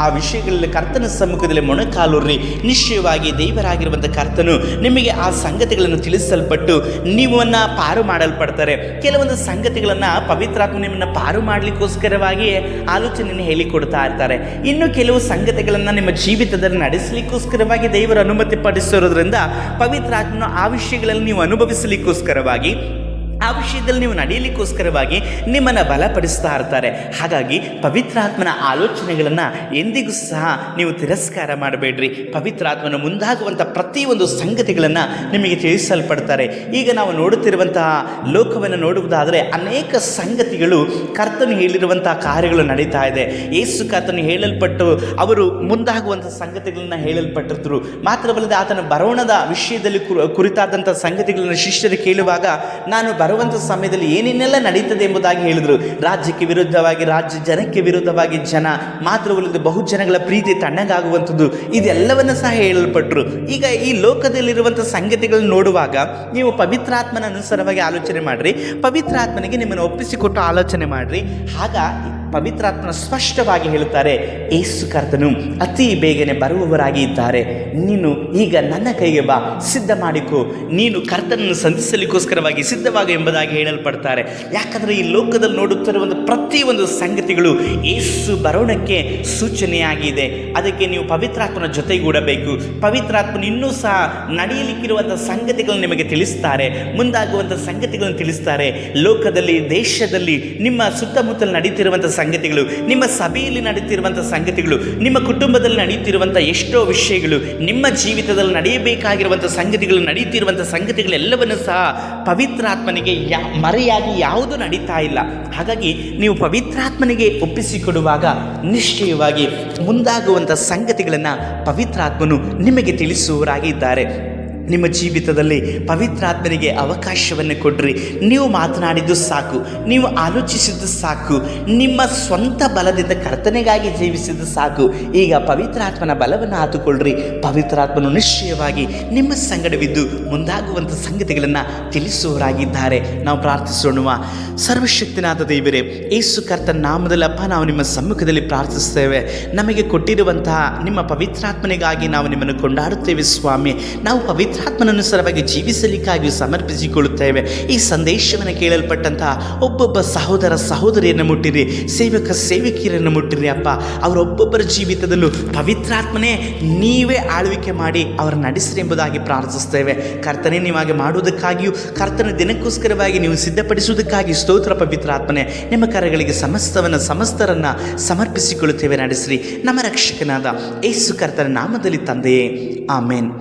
ಆ ವಿಷಯಗಳಲ್ಲಿ ಕರ್ತನ ಸಮ್ಮುಖದಲ್ಲಿ ಮೊಣಕಾಲೂರ್ರಿ. ನಿಶ್ಚಯವಾಗಿ ದೇವರಾಗಿರುವಂಥ ಕರ್ತನು ನಿಮಗೆ ಆ ಸಂಗತಿಗಳನ್ನು ತಿಳಿಸಲ್ಪಟ್ಟು ನೀವನ್ನ ಪಾರು ಮಾಡಲ್ಪಡ್ತಾರೆ. ಕೆಲವೊಂದು ಸಂಗತಿಗಳನ್ನು ಪವಿತ್ರಾತ್ಮ ನಿಮ್ಮನ್ನು ಪಾರು ಮಾಡಲಿಕ್ಕೋಸ್ಕರವಾಗಿ ಆಲೋಚನೆಯನ್ನು ಹೇಳಿಕೊಡ್ತಾ ಇರ್ತಾರೆ. ಇನ್ನು ಕೆಲವು ಸಂಗತಿಗಳನ್ನು ನಿಮ್ಮ ಜೀವಿತದಲ್ಲಿ ನಡೆಸಲಿಕ್ಕೋಸ್ಕರವಾಗಿ ದೇವರು ಅನುಮತಿ ಪಡಿಸಿರೋದ್ರಿಂದ ಪವಿತ್ರಾತ್ಮನ ಆ ವಿಷಯಗಳಲ್ಲಿ ನೀವು ಅನುಭವಿಸಲಿಕ್ಕೋಸ್ಕರವಾಗಿ, ಆ ವಿಷಯದಲ್ಲಿ ನೀವು ನಡೆಯಲಿಕ್ಕೋಸ್ಕರವಾಗಿ ನಿಮ್ಮನ್ನು ಬಲಪಡಿಸ್ತಾ ಇರ್ತಾರೆ. ಹಾಗಾಗಿ ಪವಿತ್ರಾತ್ಮನ ಆಲೋಚನೆಗಳನ್ನು ಎಂದಿಗೂ ಸಹ ನೀವು ತಿರಸ್ಕಾರ ಮಾಡಬೇಡ್ರಿ. ಪವಿತ್ರಾತ್ಮನ ಮುಂದಾಗುವಂಥ ಪ್ರತಿಯೊಂದು ಸಂಗತಿಗಳನ್ನು ನಿಮಗೆ ತಿಳಿಸಲ್ಪಡ್ತಾರೆ. ಈಗ ನಾವು ನೋಡುತ್ತಿರುವಂತಹ ಲೋಕವನ್ನು ನೋಡುವುದಾದರೆ ಅನೇಕ ಸಂಗತಿಗಳು ಕರ್ತನು ಹೇಳಿರುವಂತಹ ಕಾರ್ಯಗಳು ನಡೀತಾ ಇದೆ. ಯೇಸು ಕರ್ತನು ಹೇಳಲ್ಪಟ್ಟು ಅವರು ಮುಂದಾಗುವಂಥ ಸಂಗತಿಗಳನ್ನು ಹೇಳಲ್ಪಟ್ಟಿದ್ರು. ಮಾತ್ರವಲ್ಲದೆ ಆತನ ಬರೋಣದ ವಿಷಯದಲ್ಲಿ ಕುರಿತಾದಂಥ ಸಂಗತಿಗಳನ್ನು ಶಿಷ್ಯರು ಕೇಳುವಾಗ ನಾನು ಬರುವಂಥ ಸಮಯದಲ್ಲಿ ಏನೇನೆಲ್ಲ ನಡೀತದೆ ಎಂಬುದಾಗಿ ಹೇಳಿದರು. ರಾಜ್ಯಕ್ಕೆ ವಿರುದ್ಧವಾಗಿ ರಾಜ್ಯ, ಜನಕ್ಕೆ ವಿರುದ್ಧವಾಗಿ ಜನ, ಮಾತ್ರವಲ್ಲದೆ ಬಹುಜನಗಳ ಪ್ರೀತಿ ತಣ್ಣಗಾಗುವಂಥದ್ದು, ಇದೆಲ್ಲವನ್ನು ಸಹ ಹೇಳಲ್ಪಟ್ಟರು. ಈಗ ಈ ಲೋಕದಲ್ಲಿರುವಂಥ ಸಂಗತಿಗಳನ್ನು ನೋಡುವಾಗ ನೀವು ಪವಿತ್ರಾತ್ಮನ ಅನುಸಾರವಾಗಿ ಆಲೋಚನೆ ಮಾಡಿರಿ, ಪವಿತ್ರಾತ್ಮನಿಗೆ ನಿಮ್ಮನ್ನು ಒಪ್ಪಿಸಿಕೊಟ್ಟು ಆಲೋಚನೆ ಮಾಡಿರಿ. ಆಗ ಪವಿತ್ರಾತ್ಮನ ಸ್ಪಷ್ಟವಾಗಿ ಹೇಳುತ್ತಾರೆ, ಯೇಸು ಕರ್ತನು ಅತಿ ಬೇಗನೆ ಬರುವವರಾಗಿ ಇದ್ದಾರೆ, ನೀನು ಈಗ ನನ್ನ ಕೈಗೆ ಬಾ, ಸಿದ್ಧ ಮಾಡಿಕೋ, ನೀನು ಕರ್ತನನ್ನು ಸಂಧಿಸಲಿಕ್ಕೋಸ್ಕರವಾಗಿ ಸಿದ್ಧವಾಗಿ ಎಂಬುದಾಗಿ ಹೇಳಲ್ಪಡ್ತಾರೆ. ಯಾಕಂದರೆ ಈ ಲೋಕದಲ್ಲಿ ನೋಡುತ್ತಿರುವಂಥ ಪ್ರತಿಯೊಂದು ಸಂಗತಿಗಳು ಯೇಸು ಬರೋಣಕ್ಕೆ ಸೂಚನೆಯಾಗಿದೆ. ಅದಕ್ಕೆ ನೀವು ಪವಿತ್ರಾತ್ಮನ ಜೊತೆಗೂಡಬೇಕು. ಪವಿತ್ರಾತ್ಮನ ಇನ್ನೂ ಸಹ ನಡೆಯಲಿಕ್ಕಿರುವಂಥ ಸಂಗತಿಗಳನ್ನು ನಿಮಗೆ ತಿಳಿಸ್ತಾರೆ, ಮುಂದಾಗುವಂಥ ಸಂಗತಿಗಳನ್ನು ತಿಳಿಸ್ತಾರೆ. ಲೋಕದಲ್ಲಿ, ದೇಶದಲ್ಲಿ, ನಿಮ್ಮ ಸುತ್ತಮುತ್ತಲು ನಡೀತಿರುವಂಥ ಸಂಗತಿಗಳು, ನಿಮ್ಮ ಸಭೆಯಲ್ಲಿ ನಡೆಯುತ್ತಿರುವಂಥ ಸಂಗತಿಗಳು, ನಿಮ್ಮ ಕುಟುಂಬದಲ್ಲಿ ನಡೆಯುತ್ತಿರುವಂಥ ಎಷ್ಟೋ ವಿಷಯಗಳು, ನಿಮ್ಮ ಜೀವಿತದಲ್ಲಿ ನಡೆಯಬೇಕಾಗಿರುವಂಥ ಸಂಗತಿಗಳು, ನಡೆಯುತ್ತಿರುವಂಥ ಸಂಗತಿಗಳೆಲ್ಲವನ್ನು ಸಹ ಪವಿತ್ರಾತ್ಮನಿಗೆ ಮರೆಯಾಗಿ ಯಾವುದೂ ನಡೀತಾ ಇಲ್ಲ. ಹಾಗಾಗಿ ನೀವು ಪವಿತ್ರಾತ್ಮನಿಗೆ ಒಪ್ಪಿಸಿಕೊಡುವಾಗ ನಿಶ್ಚಯವಾಗಿ ಮುಂದಾಗುವಂಥ ಸಂಗತಿಗಳನ್ನು ಪವಿತ್ರಾತ್ಮನು ನಿಮಗೆ ತಿಳಿಸುವವರಾಗಿದ್ದಾರೆ. ನಿಮ್ಮ ಜೀವಿತದಲ್ಲಿ ಪವಿತ್ರಾತ್ಮನಿಗೆ ಅವಕಾಶವನ್ನು ಕೊಡ್ರಿ. ನೀವು ಮಾತನಾಡಿದ್ದು ಸಾಕು, ನೀವು ಆಲೋಚಿಸಿದ್ದು ಸಾಕು, ನಿಮ್ಮ ಸ್ವಂತ ಬಲದಿಂದ ಕರ್ತನೆಗಾಗಿ ಜೀವಿಸಿದ್ದು ಸಾಕು. ಈಗ ಪವಿತ್ರಾತ್ಮನ ಬಲವನ್ನು ಆತುಕೊಳ್ಳ್ರಿ. ಪವಿತ್ರಾತ್ಮನು ನಿಶ್ಚಯವಾಗಿ ನಿಮ್ಮ ಸಂಗಡವಿದ್ದು ಮುಂದಾಗುವಂಥ ಸಂಗತಿಗಳನ್ನು ತಿಳಿಸುವವರಾಗಿದ್ದಾರೆ. ನಾವು ಪ್ರಾರ್ಥಿಸೋಣ. ಸರ್ವಶಕ್ತಿನಾದ ದೇವರೇ, ಯೇಸು ಕರ್ತನ ನಾಮದಲ್ಲಪ್ಪ ನಾವು ನಿಮ್ಮ ಸಮ್ಮುಖದಲ್ಲಿ ಪ್ರಾರ್ಥಿಸ್ತೇವೆ. ನಮಗೆ ಕೊಟ್ಟಿರುವಂತಹ ನಿಮ್ಮ ಪವಿತ್ರಾತ್ಮನಿಗಾಗಿ ನಾವು ನಿಮ್ಮನ್ನು ಕೊಂಡಾಡುತ್ತೇವೆ ಸ್ವಾಮಿ. ನಾವು ಪವಿತ್ರಾತ್ಮನನುಸಾರವಾಗಿ ಜೀವಿಸಲಿಕ್ಕಾಗಿ ಸಮರ್ಪಿಸಿಕೊಳ್ಳುತ್ತೇವೆ. ಈ ಸಂದೇಶವನ್ನು ಕೇಳಲ್ಪಟ್ಟಂತಹ ಒಬ್ಬೊಬ್ಬ ಸಹೋದರ ಸಹೋದರಿಯನ್ನು ಮುಟ್ಟಿರಿ, ಸೇವಕ ಸೇವಕಿಯರನ್ನು ಮುಟ್ಟಿರಿ ಅಪ್ಪ. ಅವರೊಬ್ಬೊಬ್ಬರ ಜೀವಿತದಲ್ಲೂ ಪವಿತ್ರಾತ್ಮನೇ ನೀವೇ ಆಳ್ವಿಕೆ ಮಾಡಿ ಅವರ ನಡೆಸಿರಿ ಎಂಬುದಾಗಿ ಪ್ರಾರ್ಥಿಸ್ತೇವೆ. ಕರ್ತನೆ, ನೀವಾಗೆ ಮಾಡುವುದಕ್ಕಾಗಿಯೂ ಕರ್ತನ ದಿನಕ್ಕೋಸ್ಕರವಾಗಿ ನೀವು ಸಿದ್ಧಪಡಿಸುವುದಕ್ಕಾಗಿ ಸ್ತೋತ್ರ. ಪವಿತ್ರಾತ್ಮನೆ, ನಿಮ್ಮ ಕರಗಳಿಗೆ ಸಮಸ್ತರನ್ನು ಸಮರ್ಪಿಸಿಕೊಳ್ಳುತ್ತೇವೆ. ನಡೆಸಿರಿ ನಮ್ಮ ರಕ್ಷಕನಾದ ಯೇಸು ಕರ್ತನ ನಾಮದಲ್ಲಿ ತಂದೆಯೇ, ಆಮೇನ್.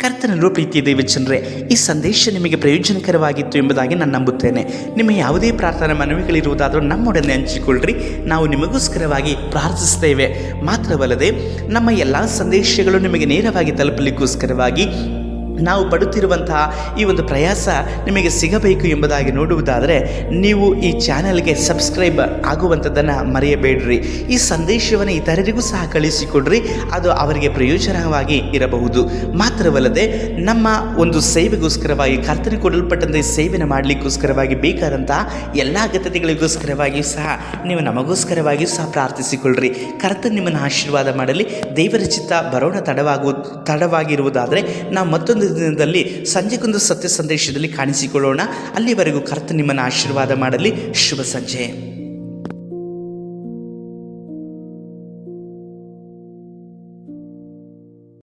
ಕರ್ತನಲ್ಲೂ ಪ್ರೀತಿಯ ದೈವಜನರೇ, ಈ ಸಂದೇಶ ನಿಮಗೆ ಪ್ರಯೋಜನಕರವಾಗಿತ್ತು ಎಂಬುದಾಗಿ ನಾನು ನಂಬುತ್ತೇನೆ. ನಿಮ್ಮ ಯಾವುದೇ ಪ್ರಾರ್ಥನಾ ಮನವಿಗಳಿರುವುದಾದರೂ ನಮ್ಮೊಡನೆ ಹಂಚಿಕೊಳ್ಳ್ರಿ. ನಾವು ನಿಮಗೋಸ್ಕರವಾಗಿ ಪ್ರಾರ್ಥಿಸ್ತೇವೆ. ಮಾತ್ರವಲ್ಲದೆ ನಮ್ಮ ಎಲ್ಲ ಸಂದೇಶಗಳು ನಿಮಗೆ ನೇರವಾಗಿ ತಲುಪಲಿಕ್ಕೋಸ್ಕರವಾಗಿ ನಾವು ಪಡುತ್ತಿರುವಂತಹ ಈ ಒಂದು ಪ್ರಯಾಸ ನಿಮಗೆ ಸಿಗಬೇಕು ಎಂಬುದಾಗಿ ನೋಡುವುದಾದರೆ ನೀವು ಈ ಚಾನಲ್ಗೆ ಸಬ್ಸ್ಕ್ರೈಬ್ ಆಗುವಂಥದ್ದನ್ನು ಮರೆಯಬೇಡ್ರಿ. ಈ ಸಂದೇಶವನ್ನು ಇತರರಿಗೂ ಸಹ ಕಳಿಸಿಕೊಡ್ರಿ, ಅದು ಅವರಿಗೆ ಪ್ರಯೋಜನವಾಗಿ ಇರಬಹುದು. ಮಾತ್ರವಲ್ಲದೆ ನಮ್ಮ ಒಂದು ಸೇವೆಗೋಸ್ಕರವಾಗಿ, ಕರ್ತನಿಗೆ ಕೊಡಲ್ಪಟ್ಟಂತೆ ಸೇವೆಯನ್ನು ಮಾಡಲಿಕ್ಕೋಸ್ಕರವಾಗಿ ಬೇಕಾದಂತಹ ಎಲ್ಲ ಅಗತ್ಯತೆಗಳಿಗೋಸ್ಕರವಾಗಿಯೂ ಸಹ ನೀವು ನಮಗೋಸ್ಕರವಾಗಿಯೂ ಸಹ ಪ್ರಾರ್ಥಿಸಿಕೊಳ್ಳ್ರಿ. ಕರ್ತನ ನಿಮ್ಮನ್ನು ಆಶೀರ್ವಾದ ಮಾಡಲಿ. ದೇವರ ಚಿತ್ತ ಬರೋಣ ತಡವಾಗಿರುವುದಾದರೆ ನಾವು ಮತ್ತೊಂದು ದಿನದಲ್ಲಿ ಸಂಜೆಗೊಂದು ಸತ್ಯ ಸಂದೇಶದಲ್ಲಿ ಕಾಣಿಸಿಕೊಳ್ಳೋಣ. ಅಲ್ಲಿವರೆಗೂ ಕರ್ತನ ನಿಮ್ಮನ್ನು ಆಶೀರ್ವಾದ ಮಾಡಲಿ. ಶುಭ ಸಂಜೆ.